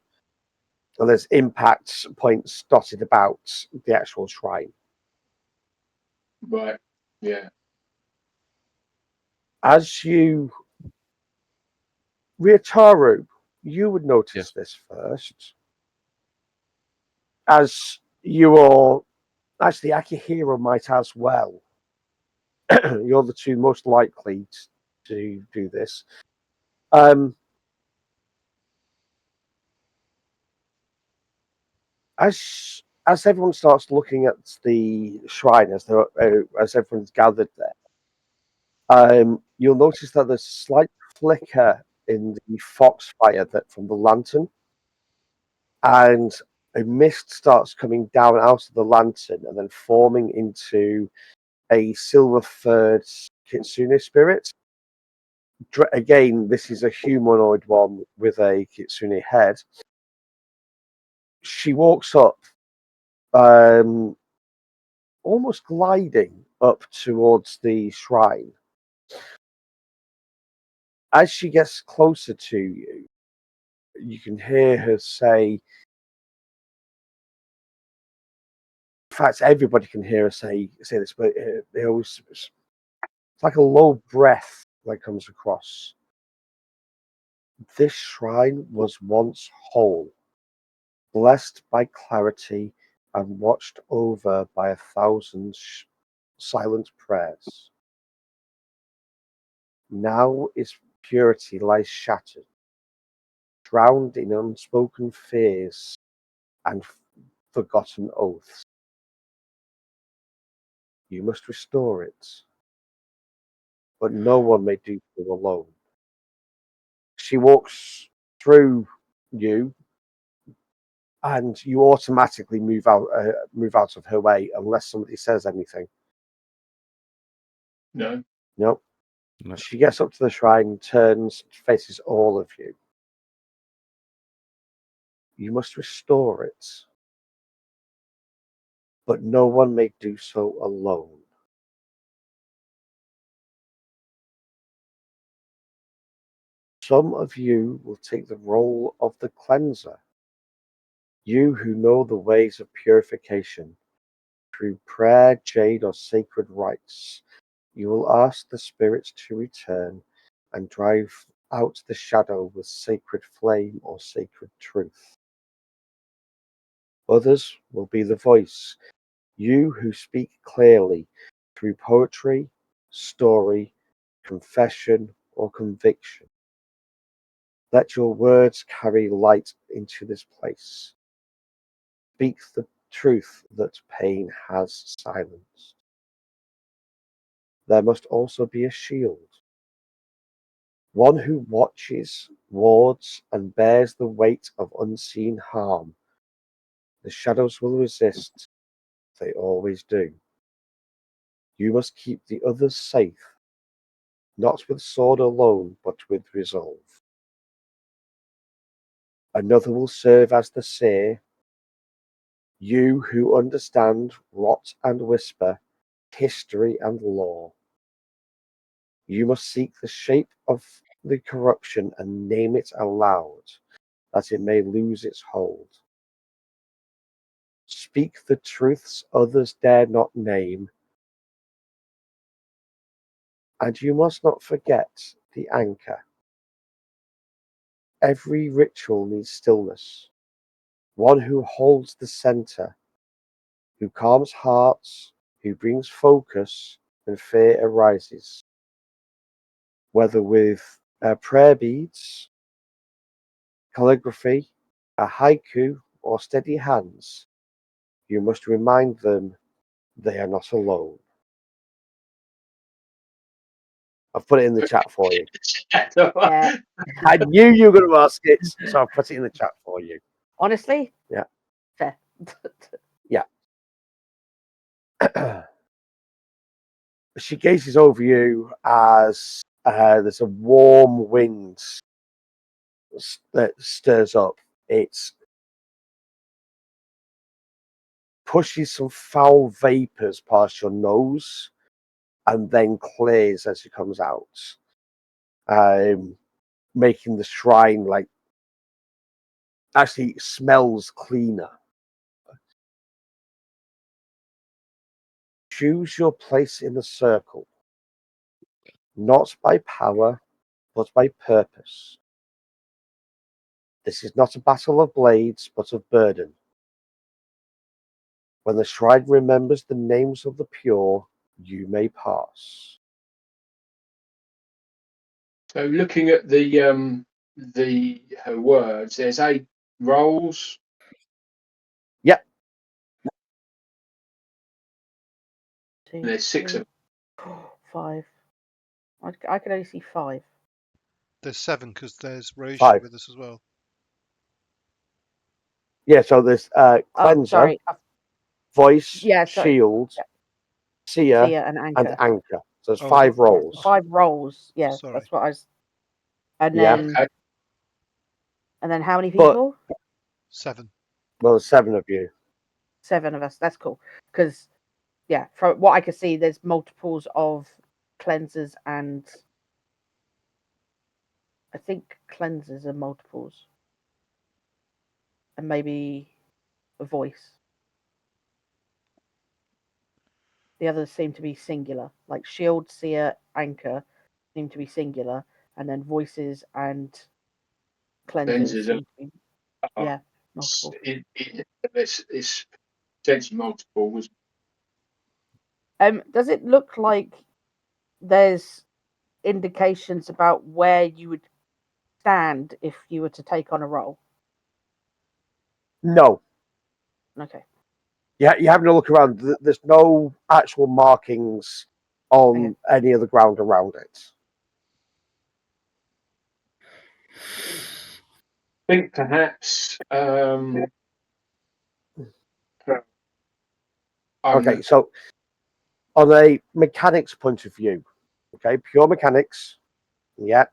And there's impact points dotted about the actual shrine. Right. Yeah. As you, Ryutao, you would notice this first. As you are, actually, Akihiro might as well. You're the two most likely to do this. As everyone starts looking at the shrine, as everyone's gathered there, you'll notice that there's a slight flicker in the foxfire from the lantern, and a mist starts coming down out of the lantern and then forming into a silver-furred kitsune spirit. Again, this is a humanoid one with a kitsune head. She walks up, almost gliding up towards the shrine. As she gets closer to you, you can hear her say, in fact, everybody can hear her say this, but it's like a low breath that comes across. This shrine was once whole, blessed by clarity and watched over by 1,000 silent prayers. Now its purity lies shattered, drowned in unspoken fears and forgotten oaths. You must restore it, but no one may do so alone. She walks through you, and you automatically move out of her way unless somebody says anything. No. Nope. No. She gets up to the shrine, turns, faces all of you. You must restore it, but no one may do so alone. Some of you will take the role of the cleanser. You who know the ways of purification, through prayer, jade, or sacred rites, you will ask the spirits to return and drive out the shadow with sacred flame or sacred truth. Others will be the voice, you who speak clearly through poetry, story, confession, or conviction. Let your words carry light into this place. Speak the truth that pain has silenced. There must also be a shield, one who watches, wards, and bears the weight of unseen harm. The shadows will resist, they always do. You must keep the others safe, not with sword alone, but with resolve. Another will serve as the seer. You who understand rot and whisper, history and lore. You must seek the shape of the corruption and name it aloud, that it may lose its hold. Speak the truths others dare not name, and you must not forget the anchor. Every ritual needs stillness, one who holds the center, who calms hearts, who brings focus when fear arises. Whether with prayer beads, calligraphy, a haiku, or steady hands, you must remind them they are not alone. I've put it in the chat for you. Yeah. I knew you were going to ask it, so I've put it in the chat for you. Honestly? Yeah. Fair. She gazes over you as there's a warm wind that stirs up. It pushes some foul vapors past your nose and then clears as it comes out, making the shrine actually smells cleaner. Choose your place in the circle, not by power, but by purpose. This is not a battle of blades, but of burden. When the shrine remembers the names of the pure, you may pass. So looking at her words, there's 8 roles. Yep. Two, And there's 6 three, of 5. I can only see 5. There's 7 because there's Roshi 5. with us as well. Yeah, so there's Oh, cleanser, sorry. voice, Yeah, sorry. shield, Yeah. seer, Seer and and anchor. anchor. So there's Oh, 5 Yeah, roles. 5 roles. Yeah, Sorry. that's what I was. And Yeah. then, Okay. and then how many But- people? 7. Well, there's 7 of you. 7 of us. That's cool. Because, yeah, from what I can see, there's multiples of cleansers and I think cleansers are multiples. And maybe a voice. The others seem to be singular. Like shield, seer, anchor seem to be singular. And then voices and cleansers Cleansers seem to be, are- yeah, multiple. It's potentially multiple. Does it look like there's indications about where you would stand if you were to take on a role? No. Okay. You're having a look around. There's no actual markings on any of the ground around it. I think perhaps. Okay, so on a mechanics point of view, okay, pure mechanics, yeah.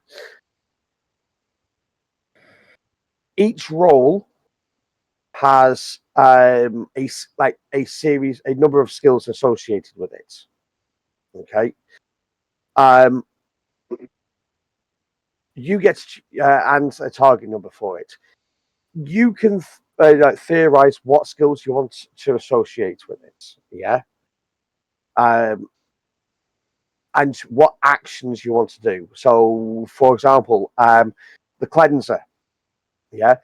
Each role has a number of skills associated with it. Okay, you get and a target number for it. You can theorize what skills you want to associate with it. Yeah. And what actions you want to do. So, for example, the cleanser. Yeah.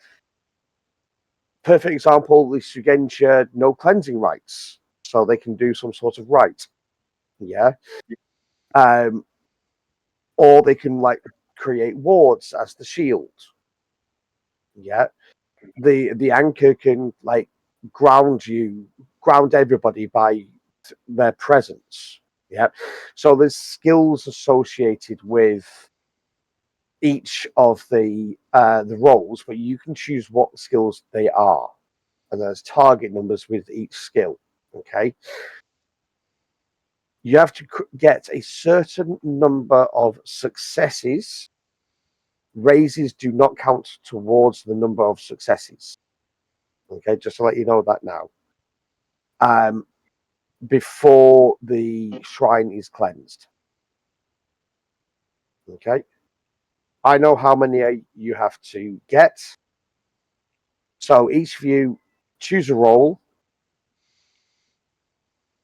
Perfect example, the Shugenja no cleansing rites. So they can do some sort of rite. Yeah. Or they can create wards as the shield. Yeah. The anchor can ground everybody by their presence. Yeah. So there's skills associated with each of the roles, but you can choose what skills they are, and there's target numbers with each skill. Okay. You have to get a certain number of successes raises do not count towards the number of successes. Okay, just to let you know that now. Before the shrine is cleansed. Okay. I know how many you have to get. So each of you choose a role,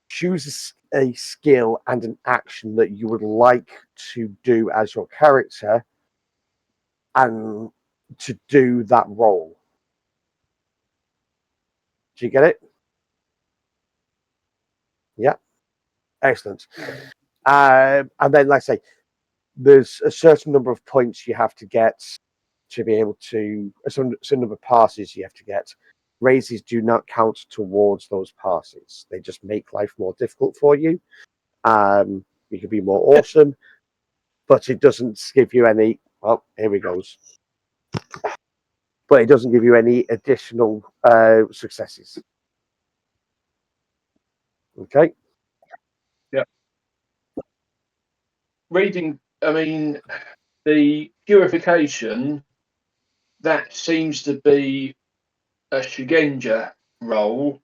choose a skill and an action that you would like to do as your character and to do that role. Do you get it? Yeah. Excellent. And then, like I say, there's a certain number of points you have to get to be able to, a certain number of passes you have to get. Raises do not count towards those passes. They just make life more difficult for you. You can be more awesome, but it doesn't give you any. Well, here we goes. But it doesn't give you any additional successes. Okay. Yeah. Reading, I mean, the purification, that seems to be a Shugenja role,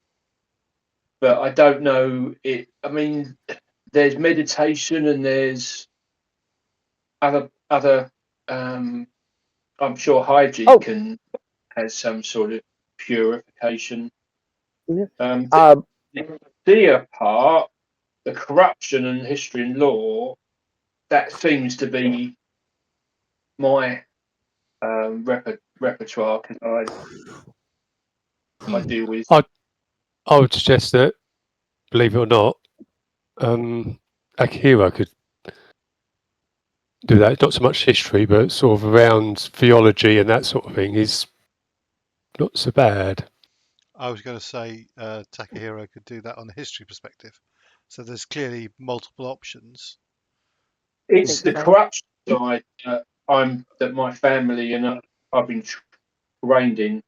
but I don't know it. I mean, there's meditation and there's other. I'm sure Heichi has some sort of purification. Yeah. The fear part, the corruption and history and law, that seems to be my repertoire because I deal with. I would suggest that, believe it or not, Akihiro could do that. Not so much history, but sort of around theology and that sort of thing is not so bad. I was going to say Takahiro could do that on a history perspective. So there's clearly multiple options. It's the corruption side that my family and I've been trained in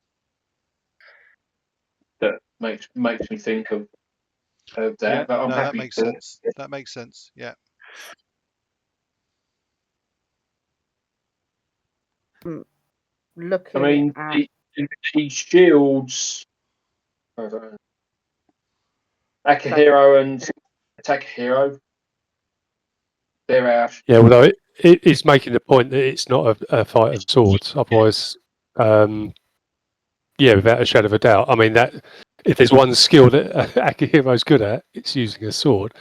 that makes me think of that. Yeah, but I'm no, happy that makes to. sense. That makes sense. Yeah. Looking I mean, at the shields. I don't know. Akihiro and Takahiro. They're our. Yeah, although it's making the point that it's not a fight of swords. Otherwise, yeah, without a shadow of a doubt. I mean, that if there's one skill that Akihiro's good at, it's using a sword.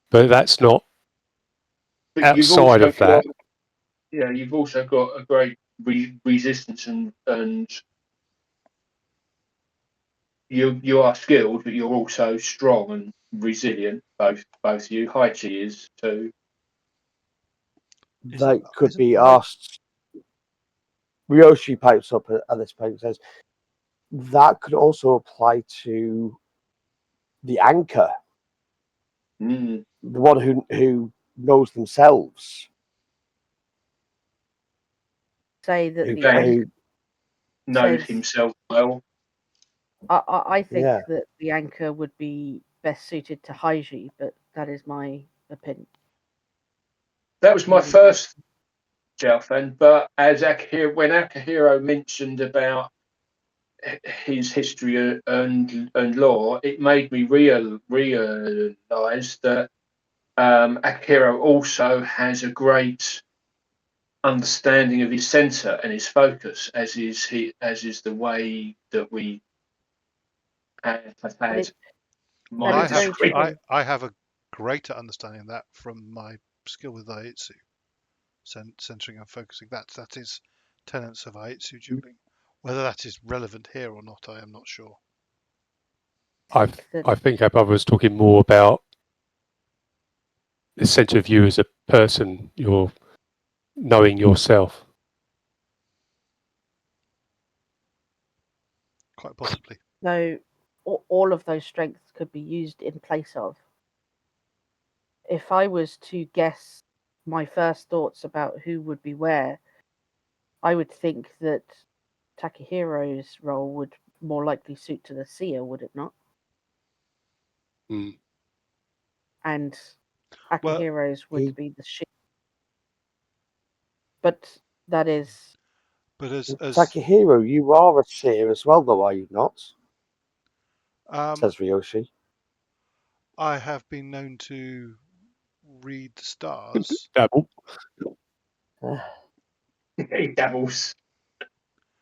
But that's not But outside of that. Yeah, you've also got a great resistance and you are skilled, but you're also strong and resilient. Both you, Heichi is too. That could be asked. Ryoshi pipes up at this point and says, that could also apply to the anchor, the one who knows themselves. say that the Who knows says, himself well. I think that the anchor would be best suited to Heichi, but that is my opinion. That was my first Xiaofan, but as when Akihiro mentioned about his history and law, it made me realise that Akihiro also has a great understanding of his center and his focus, as is the way that we have had. I have a greater understanding of that from my skill with Aitsu, centering and focusing. That is tenets of Aitsu dueling. Whether that is relevant here or not, I am not sure. I think our brother was talking more about the centre of you as a person. You're knowing yourself. Quite possibly. So all of those strengths could be used in place of. If I was to guess my first thoughts about who would be where, I would think that Takehiro's role would more likely suit to the seer, would it not? Mm. And Akihiro's would be the shield. But that is But as Takahiro, you are a seer as well, though, are you not? Says Ryoshi. I have been known to read the stars. Dabble. He dabbles.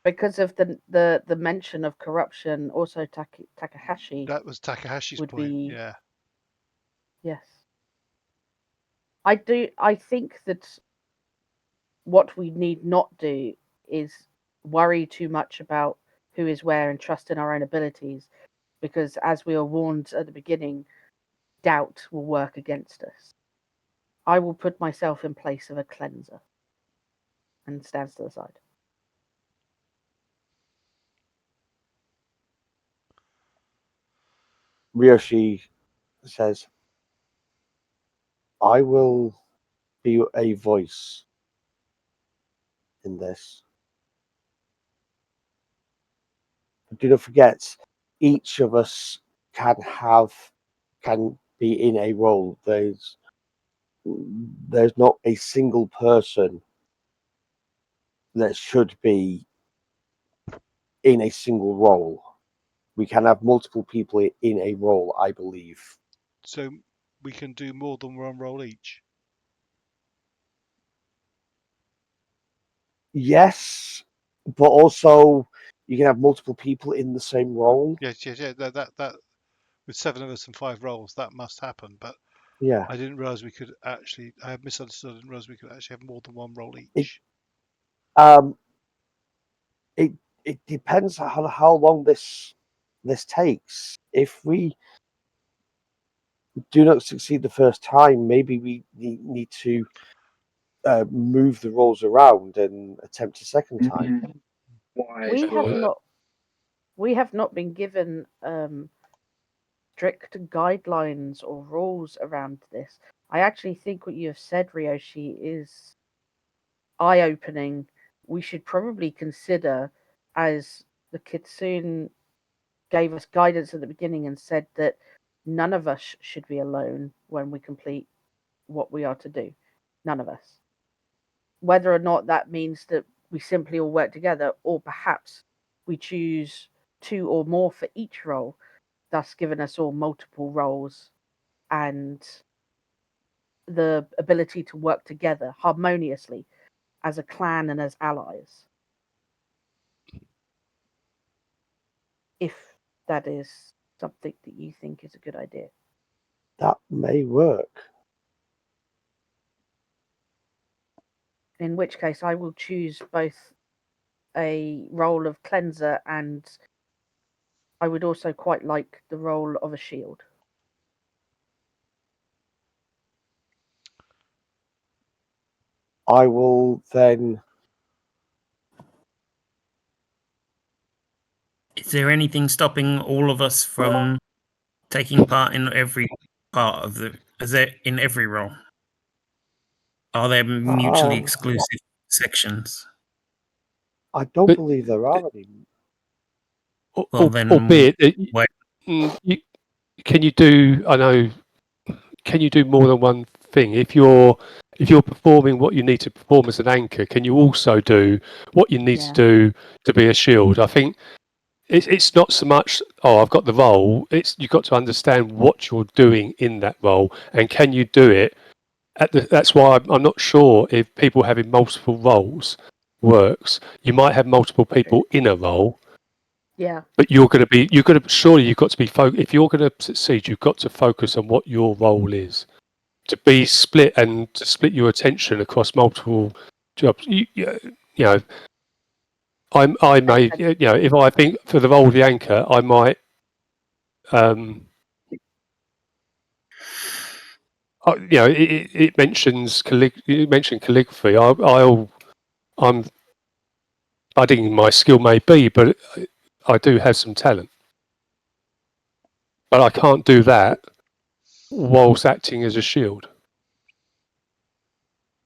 Because of the mention of corruption, also Takahashi That was Takahashi's would point. be Yeah. yes. I think that what we need not do is worry too much about who is where and trust in our own abilities, because as we were warned at the beginning, doubt will work against us. I will put myself in place of a cleanser and stands to the side. Ryoshi says, I will be a voice in this. But do not forget, each of us can be in a role. There's not a single person that should be in a single role. We can have multiple people in a role, I believe. So we can do more than one role each. Yes, but also you can have multiple people in the same role. Yes. That with 7 of us and 5 roles, that must happen. But Yeah. I didn't realise we could actually. I have misunderstood. I didn't realise we could actually have more than one role each. It depends on how long this takes. If we do not succeed the first time, maybe we need to move the roles around and attempt a second time. Wise We have not been given strict guidelines or rules around this. I actually think what you have said, Ryoshi, is eye-opening. We should probably consider, as the Kitsune gave us guidance at the beginning and said that none of us should be alone when we complete what we are to do. None of us. Whether or not that means that we simply all work together, or perhaps we choose 2 or more for each role, thus giving us all multiple roles and the ability to work together harmoniously as a clan and as allies. If that is something that you think is a good idea. That may work. In which case, I will choose both a role of cleanser and I would also quite like the role of a shield. I will then. Is there anything stopping all of us from taking part in every part of the? Is there in every role? Are there mutually exclusive sections? I don't believe there are any. Well, then, albeit, wait. can you do? I know. Can you do more than one thing? If you're performing what you need to perform as an anchor, can you also do what you need to do to be a shield? I think it's not so much, oh, I've got the role. It's you've got to understand what you're doing in that role, and can you do it? That's why I'm not sure if people having multiple roles works. You might have multiple people in a role. Yeah. But surely you've got to be focused. If you're going to succeed, you've got to focus on what your role is. To be split and to split your attention across multiple jobs. You know, I may, you know, if I think for the role of the anchor, I might, you know, it mentions calligraphy. I think my skill may be, but I do have some talent. But I can't do that whilst acting as a shield.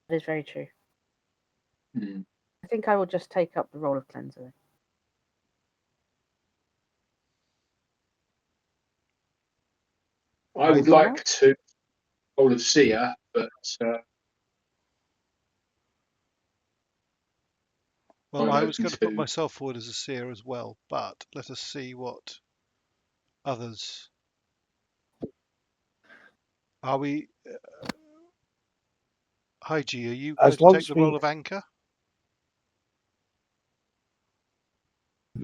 That is very true. Mm. I think I will just take up the role of cleanser. I would like to role of seer, but Well, I'm I was open going to put to. myself forward as a seer as well, but let us see what others. Are we? Heichi, are you going As to long take as the we, role of anchor?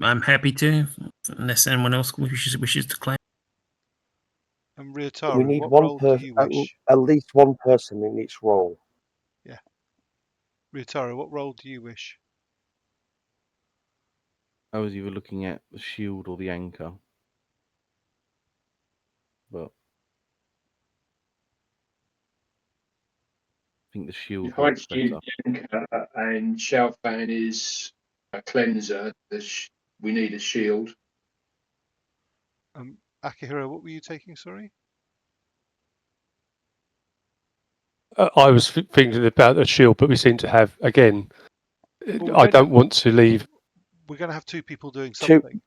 I'm happy to, unless anyone else wishes to claim. And we Ryutaru, need what one role do you wish? at least one person in each role. Yeah. Ryutaru, what role do you wish? I was either looking at the shield or the anchor, but I think the shield works Heichi is better. the anchor and Xiaofan is a cleanser. We need a shield. Akihiro, what were you taking? Sorry. I was thinking about the shield, but we seem to have again. Well, I don't want to leave. We're going to have two people doing Two, something.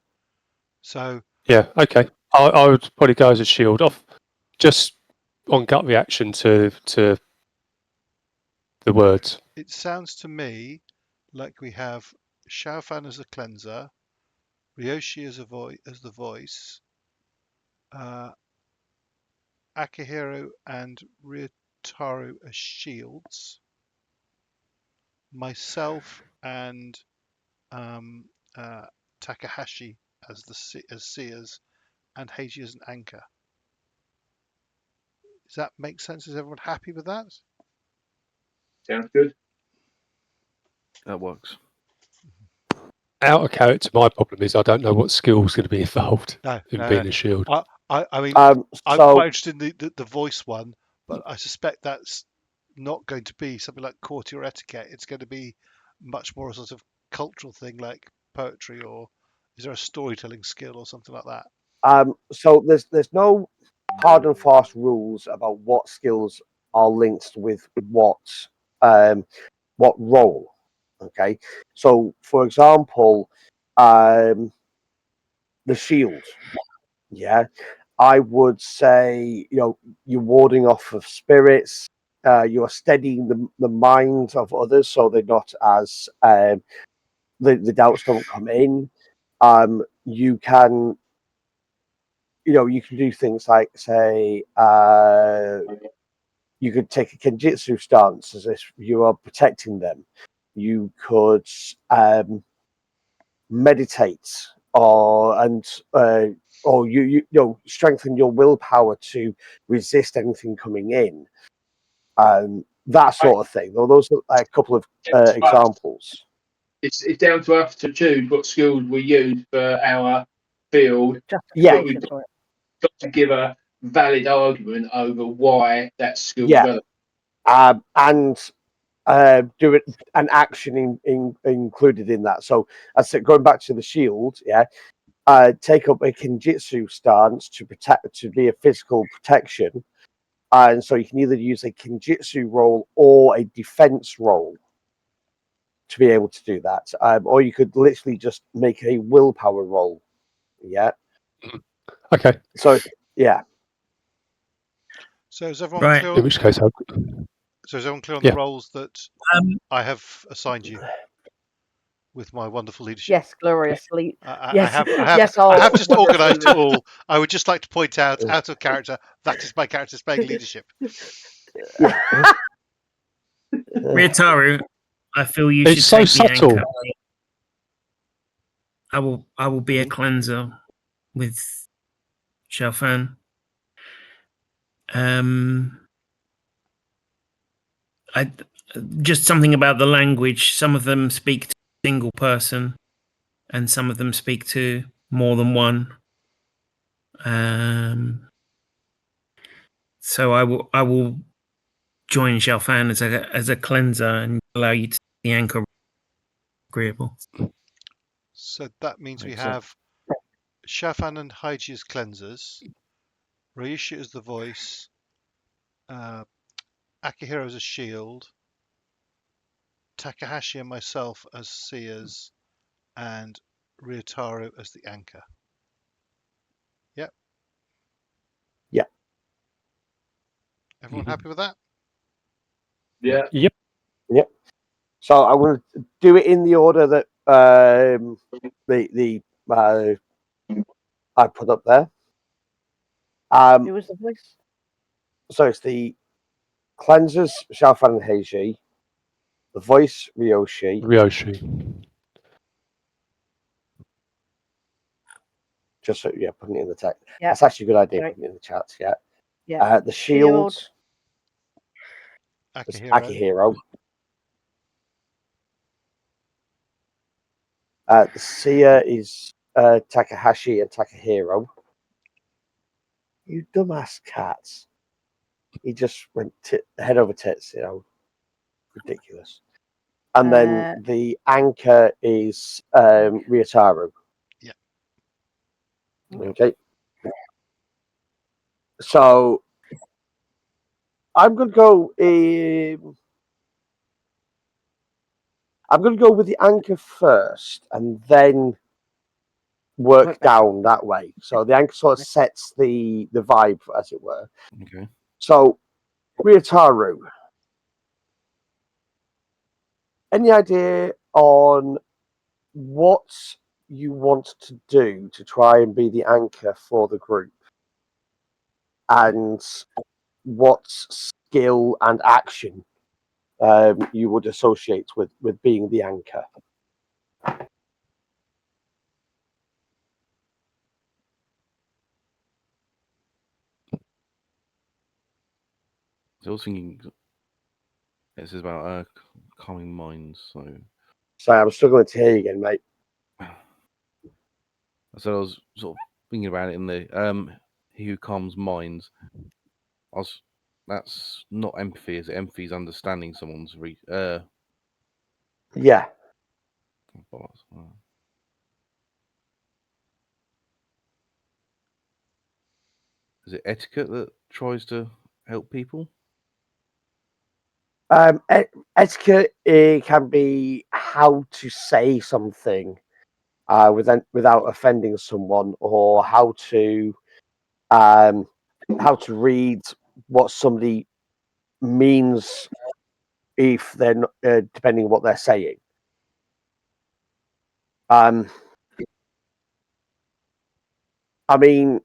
So Yeah, okay. I would probably go as a shield off, just on gut reaction to the words. it sounds to me like we have Xiaofan as a cleanser, Ryoshi as the voice, Akihiro and Ryutaru as shields, myself and Takahashi as as seers, and Heichi as an anchor. Does that make sense? Is everyone happy with that? Sounds good. That works. Out of character, my problem is I don't know what skill's going to be involved No, in no, being no. a shield. I mean, I'm so quite interested in the voice one, but I suspect that's not going to be something like courtier etiquette. It's going to be much more a sort of cultural thing like poetry, or is there a storytelling skill or something like that? so there's no hard and fast rules about what skills are linked with um, what role. Okay, so for example, the shield. Yeah, I would say you're warding off of spirits. You're steadying the minds of others so they're not as the doubts don't come in. You can you can do things like say you could take a kenjutsu stance as if you are protecting them. You could meditate or strengthen your willpower to resist anything coming in. That sort of thing. Well, those are a couple of examples. It's down to us to choose what skills we use for our field, Yeah, but we've Justification for it. got to give a valid argument over why that skill yeah, developed. and do it an action included in that. So I said, going back to the shield, yeah, take up a kenjutsu stance to be a physical protection, and so you can either use a kenjutsu roll or a defense roll to be able to do that, or you could literally just make a willpower roll. Yeah. Okay, So yeah, So is everyone Right. clear? in which case, So is everyone clear on the yeah. roles that Um, I have assigned you with my wonderful leadership? Yes, gloriously. I Yes, have yes. I Oh, have just wonderfully organised it rich. all. I would just like to point out of character that is my character playing leadership. Ryutaru, I feel you It's should so take the subtle. anchor. I will be a cleanser with Xiaofan. I just something about the language. Some of them speak to a single person, and some of them speak to more than one. So I will join Xiaofan as a cleanser and allow you to see the anchor agreeable. So that means we Makes sense. have Shafan and Heichi as cleansers, Ryushi as the voice, Akihiro as a shield, Takahashi and myself as seers, and Ryutaru as the anchor. Yep. Yeah. Everyone happy with that? Yeah. Yep. Yep. So I'm going to do it in the order that I put up there. Who was the voice? So it's the cleansers, Xiaofan and Heichi, the voice, Ryoshi. Just so, yeah, putting it in the text. Yeah. That's actually a good idea, Sorry. putting it in the chat. Yeah. Yeah. The shield, is Akihiro. Akihiro. The seer is Takahashi and Takahiro. You dumbass cats. He just went head over tits, you know. Ridiculous. And then the anchor is Ryutao. Yeah. Okay. So I'm going to go. I'm going to go with the anchor first, and then work down that way. So the anchor sort of sets the vibe, as it were. Okay. So Ryutao, any idea on what you want to do to try and be the anchor for the group, and what skill and action you would associate with being the anchor? So I was thinking, this is about calming minds. So Sorry, I'm struggling to hear you again, mate. I was sort of thinking about it in the he who calms minds. That's not empathy, is it? Empathy is understanding someone's Yeah. Is it etiquette that tries to help people? Etiquette can be how to say something without offending someone, or how to read what somebody means if they're not, depending on what they're saying. I mean,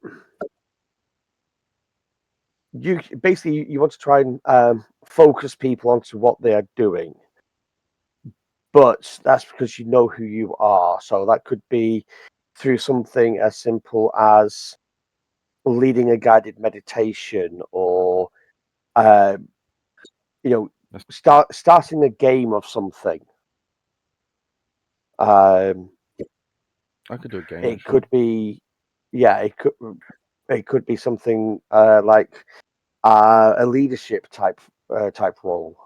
you basically you want to try and focus people onto what they are doing, but that's because you know who you are. So that could be through something as simple as leading a guided meditation, or starting a game of something. I could do a game. It could be, yeah, it could be something like a leadership type role.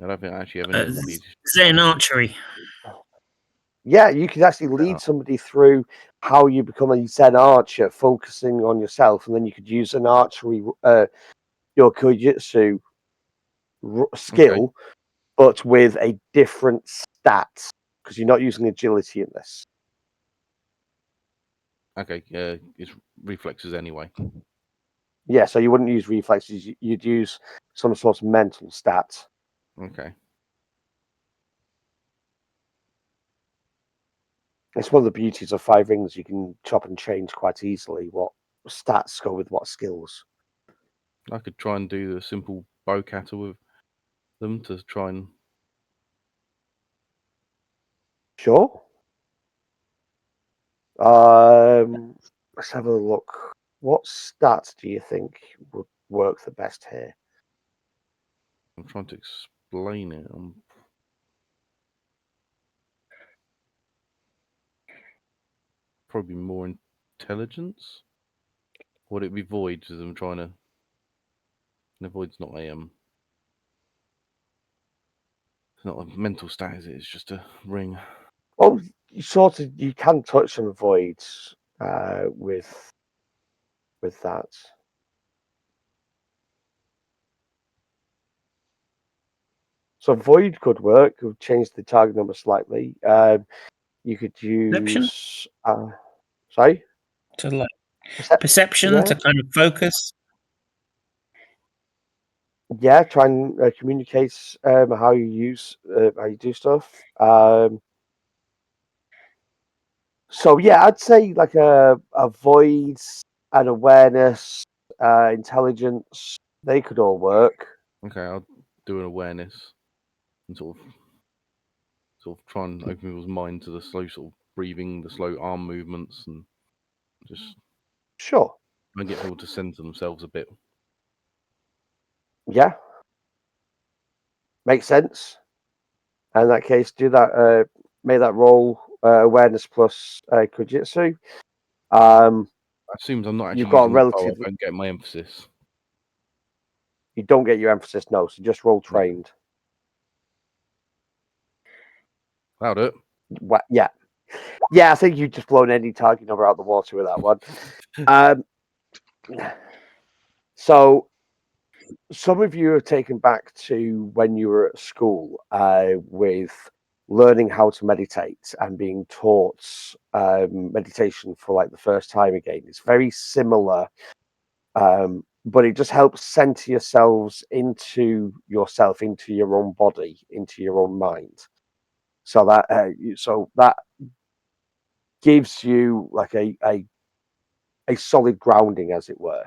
I don't think I actually have any leadership. Zen archery. Yeah, you could actually lead somebody through how you become a Zen archer, focusing on yourself, and then you could use an archery, your Kujutsu skill, but with a different stat, because you're not using agility in this. Okay, it's reflexes anyway. Yeah, so you wouldn't use reflexes, you'd use some sort of mental stat. Okay. It's one of the beauties of Five Rings. You can chop and change quite easily what stats go with what skills. I could try and do the simple bow kata with them to try and... Sure. Let's have a look. What stats do you think would work the best here? I'm trying to explain it. Probably more intelligence. Would it be void? As I'm trying to... No, void's not a it's not a mental stat, is it? It's just a ring. Well, you can touch on voids with that. So void could work. Could change the target number slightly. You could use. Sorry. To like perception, yeah. to kind of focus. Yeah, try and communicate how you do stuff. So yeah, I'd say like a void, an awareness, intelligence. They could all work. Okay, I'll do an awareness and sort of try and open people's mind to the slow sort of breathing, the slow arm movements, and just Sure. try and get people to center themselves a bit. Yeah. Makes sense. In that case, do that. Make that roll awareness plus Kujitsu. That assumes I'm not You've actually got a using the bow. relative. I don't get my emphasis. You don't get your emphasis, no. So just roll trained. That'll do it. Yeah. Yeah, I think you've just blown any target number out the water with that one. So some of you are taken back to when you were at school with learning how to meditate and being taught meditation for like the first time again. It's very similar, but it just helps center yourselves into yourself, into your own body, into your own mind. So that gives you like a solid grounding, as it were.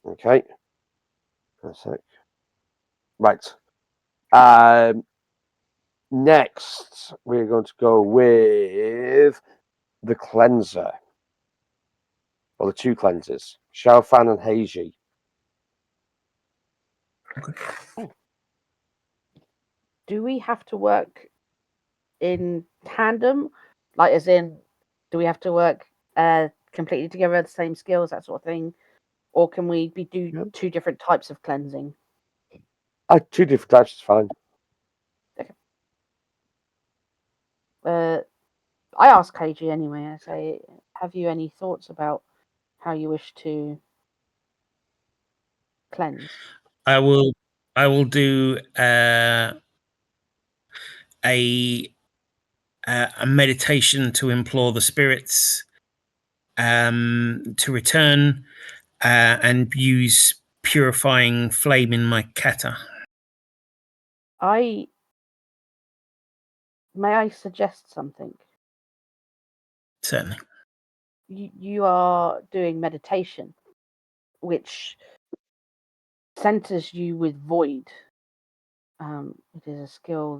Okay. That's it. Right. Next, we're going to go with the cleanser. Or the two cleansers, Xiaofan and Heichi. Do we have to work in tandem? Like, as in, do we have to work completely together, the same skills, that sort of thing? Or can we do two different types of cleansing? Two different types is fine. Okay. I ask Keiji anyway. I say, have you any thoughts about how you wish to cleanse? I will do a meditation to implore the spirits to return and use purifying flame in my kata. May I suggest something? Certainly. You are doing meditation, which centers you with void. It is a skill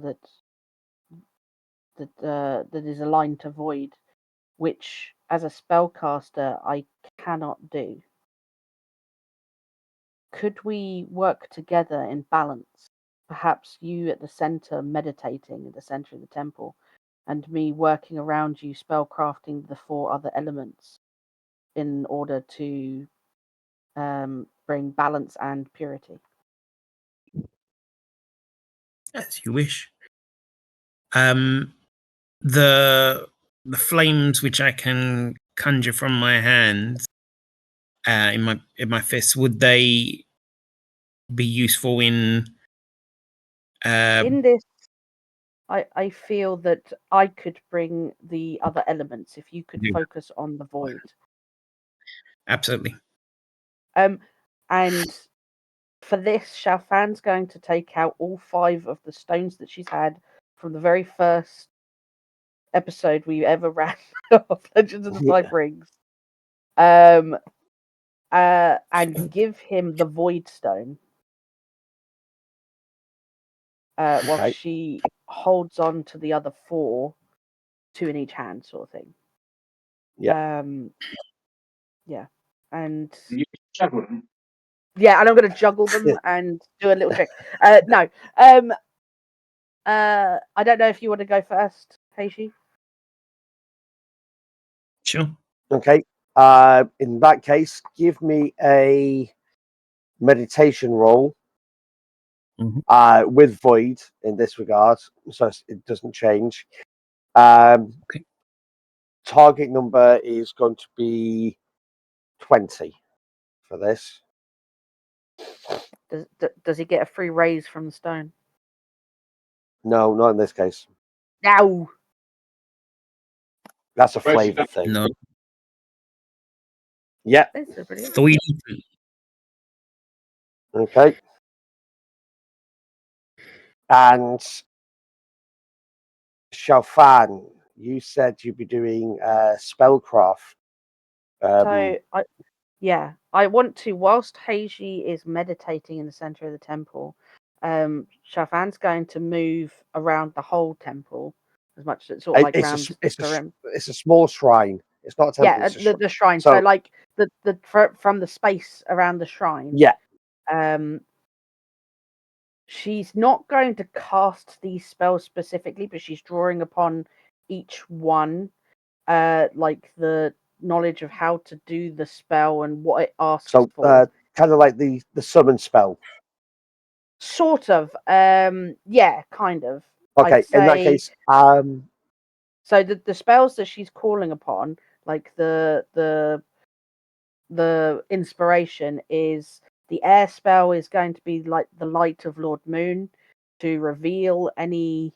that is aligned to void, which as a spellcaster I cannot do. Could we work together in balance? Perhaps you at the center meditating at the center of the temple, and me working around you spellcrafting the four other elements in order to bring balance and purity. As you wish. The flames which I can conjure from my hands in my fists, would they be useful in this? I feel that I could bring the other elements if you could focus on the void. Absolutely. And for this, Xiaofan's going to take out all 5 of the stones that she's had from the very first episode we ever ran of Legends of the Five Rings. And give him the void stone. While she holds on to the other 4, 2 in each hand, sort of thing. Yeah. Yeah. And You juggle them. yeah, and I'm going to juggle them and do a little trick. No. I don't know if you want to go first, Heichi. Sure. Okay. In that case, give me a meditation roll with void in this regard, so it doesn't change. Okay. Target number is going to be 20 for this. Does he get a free raise from the stone? No, not in this case. No. That's a flavor thing. No. Yeah. That's brilliant. Okay. And Xiaofan, you said you'd be doing spellcraft. So I want to, whilst Heichi is meditating in the center of the temple, Shafan's going to move around the whole temple as much as sort of like around the rim. It's a small shrine. It's not a temple. Yeah, It's the shrine. So like from the space around the shrine. Yeah. She's not going to cast these spells specifically, but she's drawing upon each one, like the knowledge of how to do the spell and what it asks for. Kind of like the summon spell. Sort of. Yeah, kind of. Okay, in that case, so the spells that she's calling upon, like the inspiration is the air spell is going to be like the light of Lord Moon to reveal any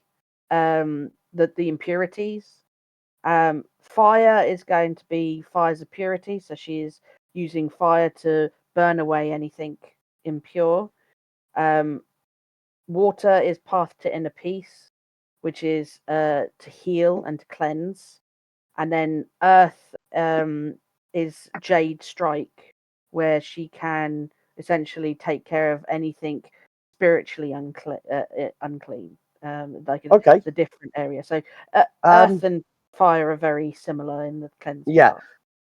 the impurities. Fire is going to be fire's a purity, so she is using fire to burn away anything impure. Water is path to inner peace, which is to heal and to cleanse. And then earth is Jade Strike, where she can essentially take care of anything spiritually unclean. The different area. So earth and fire are very similar in the cleansing. Yeah.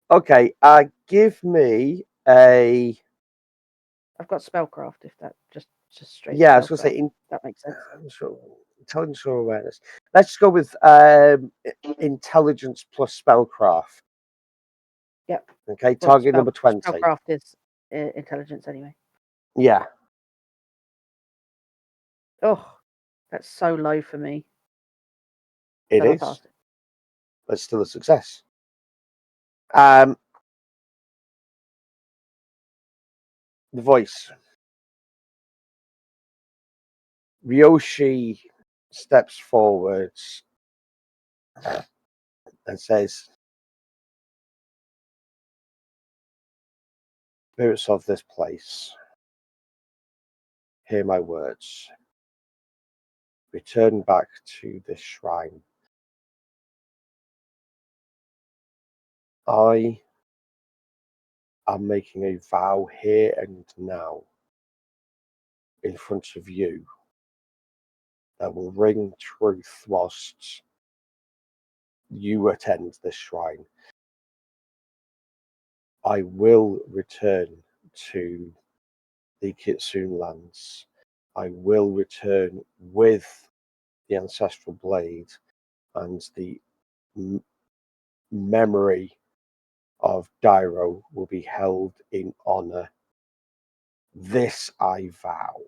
Part. Okay. Give me a. I've got spellcraft. If that just straight. Yeah, I was going to say that makes sense. Intelligence or awareness. Let's go with intelligence plus spellcraft. Yep. Okay. Target number 20. Spellcraft is intelligence anyway. Yeah. Oh, that's so low for me. It is. But it's still a success. The voice. Ryoshi steps forwards and says, "Spirits of this place, hear my words. Return back to this shrine. I am making a vow here and now in front of you that will ring truth whilst you attend this shrine. I will return to the Kitsune lands. I will return with the ancestral blade and the memory of Dairo will be held in honor. This I vow."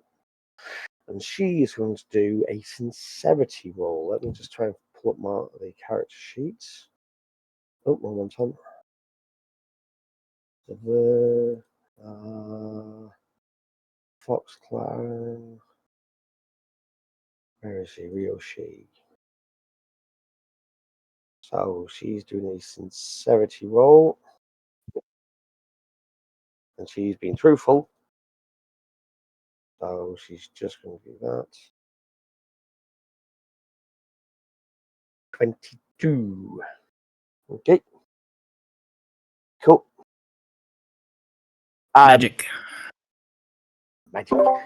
And she is going to do a sincerity roll. Let me just try and pull up the character sheets. Oh, one more time. The Fox Clan. Where is she? Ryoshi. So she's doing a sincerity roll. And she's being truthful. So she's just going to do that. 22. Okay. Cool. Magic.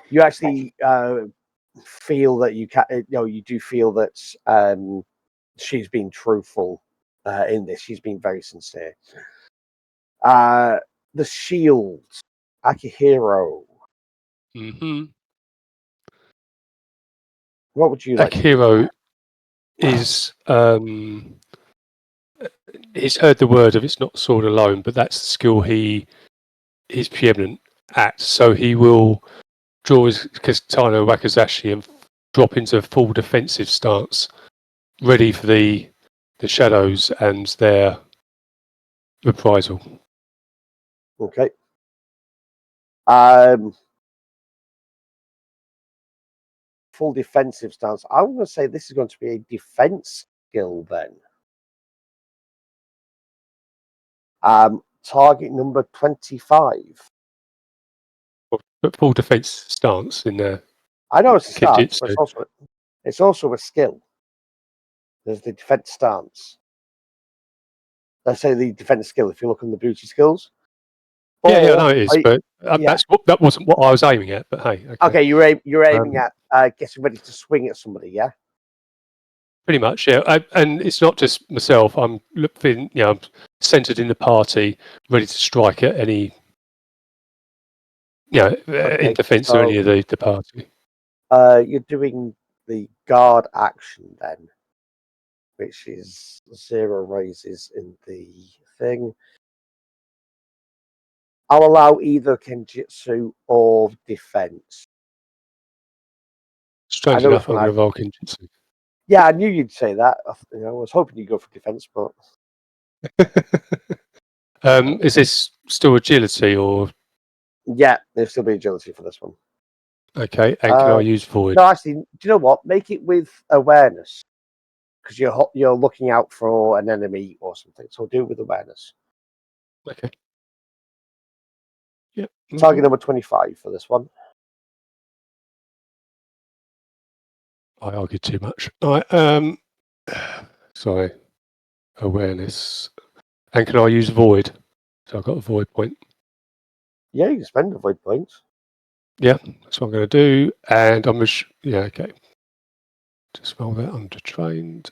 You actually feel that you do feel that she's been truthful in this. She's been very sincere. The shield, Akihiro. Mm-hmm. What would you like? Akihiro is he's heard the word of it's not sword alone, but that's the skill he is preeminent at. So he will draw his katana wakizashi and drop into a full defensive stance, ready for the shadows and their reprisal. Okay. Full defensive stance. I'm going to say this is going to be a defense skill then. Target number 25. Put full defense stance in there. I know it's a stance, but Kenjutsu. it's also a skill. There's the defense stance. Let's say the defense skill. If you look on the Bushi skills. Yeah, I know it is, but yeah. that wasn't what I was aiming at. But hey, Okay, you're aiming at getting ready to swing at somebody, yeah. Pretty much, yeah. And it's not just myself. I'm looking, I'm centered in the party, ready to strike at any, in defence of any of the party. You're doing the guard action then, which is 0 raises in the thing. I'll allow either Kenjutsu or defense. Strange enough, I'm going to roll Kenjutsu. Yeah, I knew you'd say that. I was hoping you'd go for defense, but is this still agility or? Yeah, there'll still be agility for this one. Okay, and can I use void? No, actually, do you know what? Make it with awareness, because you're looking out for an enemy or something. So do it with awareness. Okay. Yep. Target number 25 for this one. I argued too much. All right. Sorry. Awareness. And can I use void? So I've got a void point. Yeah, you can spend a void point. Yeah, that's what I'm going to do. And I'm okay. Just roll that under trained.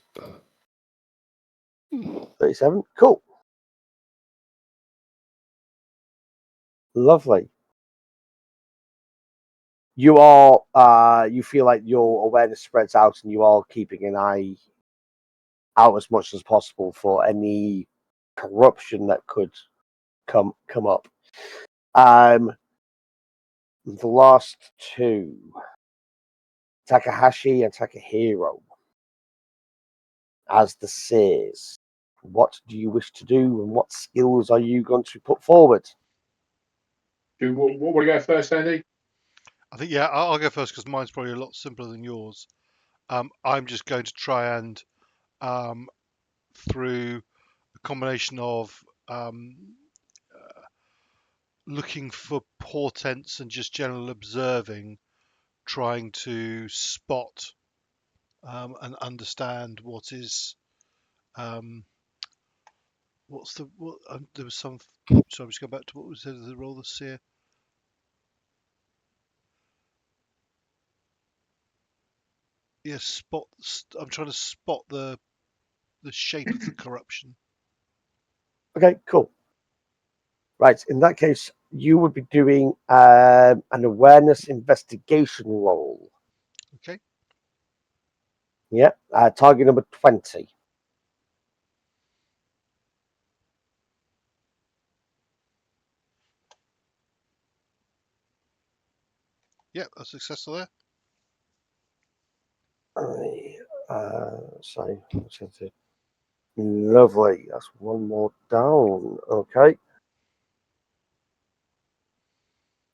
37. Cool. Lovely. You are you feel like your awareness spreads out and you are keeping an eye out as much as possible for any corruption that could come up. The last two, Takahashi and Takahiro, as the seers. What do you wish to do, and what skills are you going to put forward? What want to go first, Andy? I think I'll go first because mine's probably a lot simpler than yours. I'm just going to try and through a combination of looking for portents and just general observing, trying to spot and understand what is there was some. So I'm just go back to what was the role of seer. Yeah, I'm trying to spot the shape of the corruption. Okay, cool. Right, in that case, you would be doing an awareness investigation roll. Okay. Yeah, target number 20. Yeah, a successful there. Sorry. Lovely. That's one more down. Okay.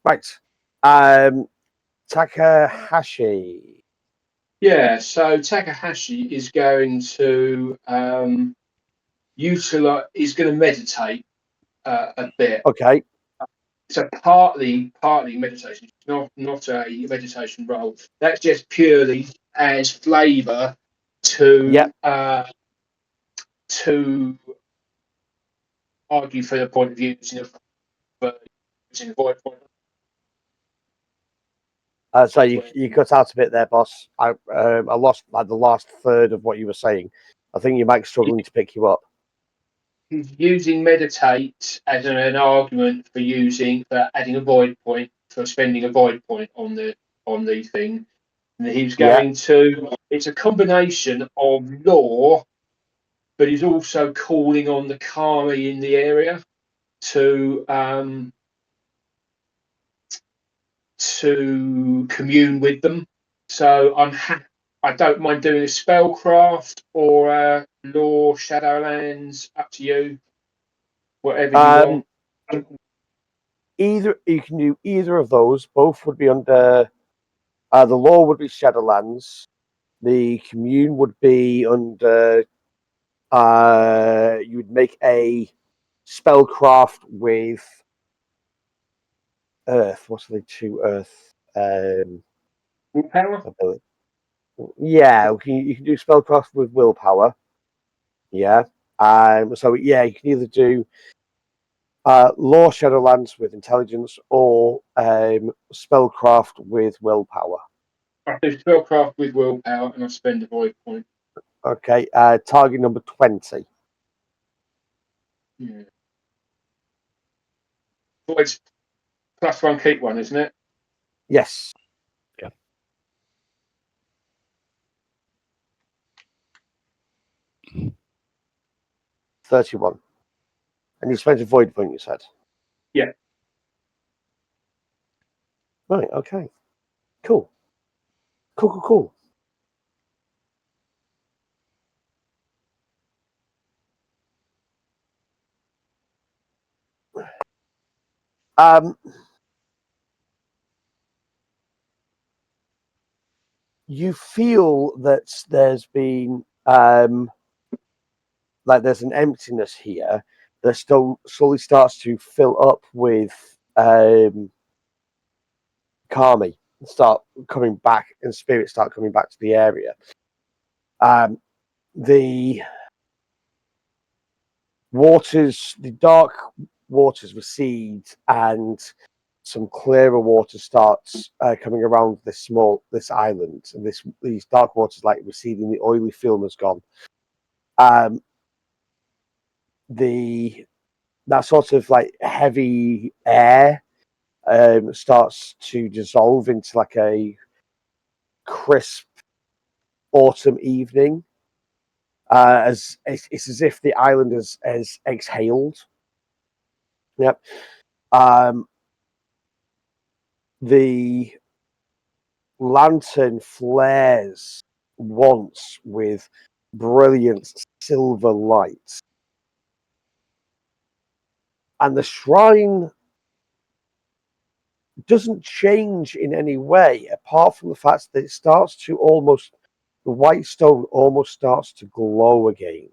Right. Takahashi. Yeah, so Takahashi is going to he's going to meditate a bit. Okay. So partly meditation, not a meditation role. That's just purely as flavour to to argue for the point of view using a void point. So you cut out a bit there, boss. I lost like the last third of what you were saying. I think your mic's struggling to pick you up. Using meditate as an argument for adding a void point, for spending a void point on the thing. And he's going to. It's a combination of law, but he's also calling on the kami in the area to commune with them. So I don't mind doing a spellcraft or a law Shadowlands. Up to you. Whatever you want. You can do either of those. Both would be under the law would be Shadowlands. The commune would be under. You would make a spellcraft with Earth. What's the two Earth? Willpower? ability. Yeah, you can do spellcraft with willpower. Yeah. So yeah, you can either do Law Shadowlands with intelligence or spellcraft with willpower. I do spellcraft with willpower and I spend a void point. Okay. Target number 20. Yeah. Void's +1, keep 1, isn't it? Yes. Yeah. 31. And you spent a void point, you said? Yeah. Right, okay. Cool. Cool. You feel that there's been like there's an emptiness here that still slowly starts to fill up with Kami start coming back and spirits start coming back to the area. The waters, the dark waters recede and some clearer water starts coming around this island, and these dark waters like receding. The oily film has gone. That sort of like heavy air starts to dissolve into like a crisp autumn evening. As it's as if the island has exhaled. Yep. The lantern flares once with brilliant silver light, and the shrine doesn't change in any way, apart from the fact that it starts to the white stone almost starts to glow again.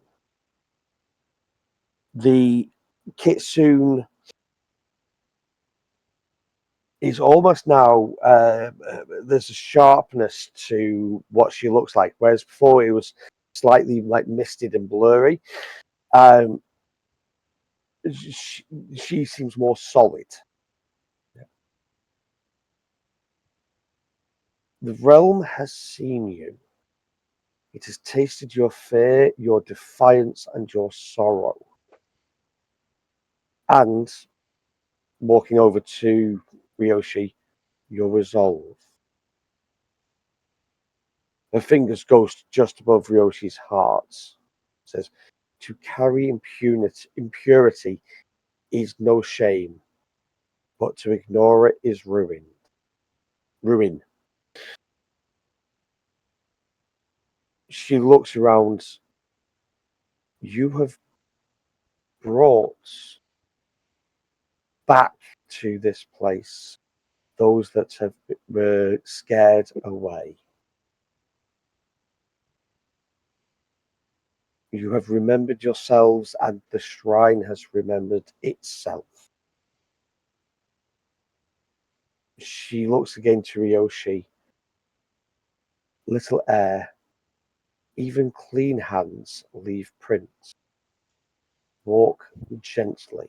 The kitsune is almost now there's a sharpness to what she looks like, whereas before it was slightly like misted and blurry. She seems more solid. The realm has seen you. It has tasted your fear, your defiance, and your sorrow. And walking over to Ryoshi, your resolve. Her fingers go just above Ryoshi's heart. Says, to carry impurity is no shame, but to ignore it is ruin. She looks around. You have brought back to this place those that were scared away. You have remembered yourselves, and the shrine has remembered itself. She looks again to Ryoshi. Little air, even clean hands leave prints. Walk gently.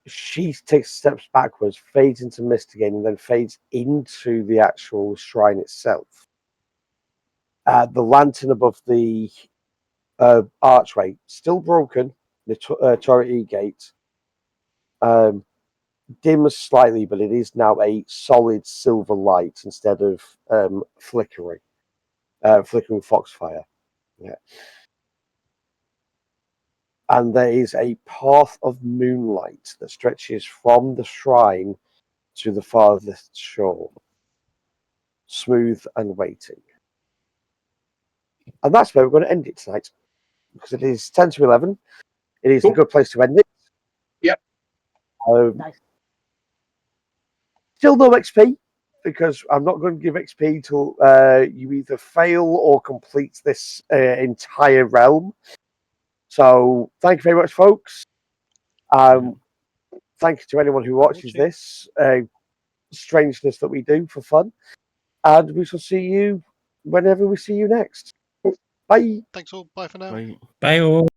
She takes steps backwards, fades into mist again, and then fades into the actual shrine itself. The lantern above the archway, still broken, the Tortoise gate, dims slightly, but it is now a solid silver light instead of flickering foxfire. Yeah. And there is a path of moonlight that stretches from the shrine to the farthest shore, smooth and waiting. And that's where we're going to end it tonight, because it is 10 to 11. It is a good place to end it. Yep. Nice. Still no XP, because I'm not going to give XP till you either fail or complete this entire realm. So thank you very much, folks. thank you to anyone who watches Watching. this strangeness that we do for fun. And we shall see you whenever we see you next. Bye. Thanks all. Bye for now. Right. Bye all.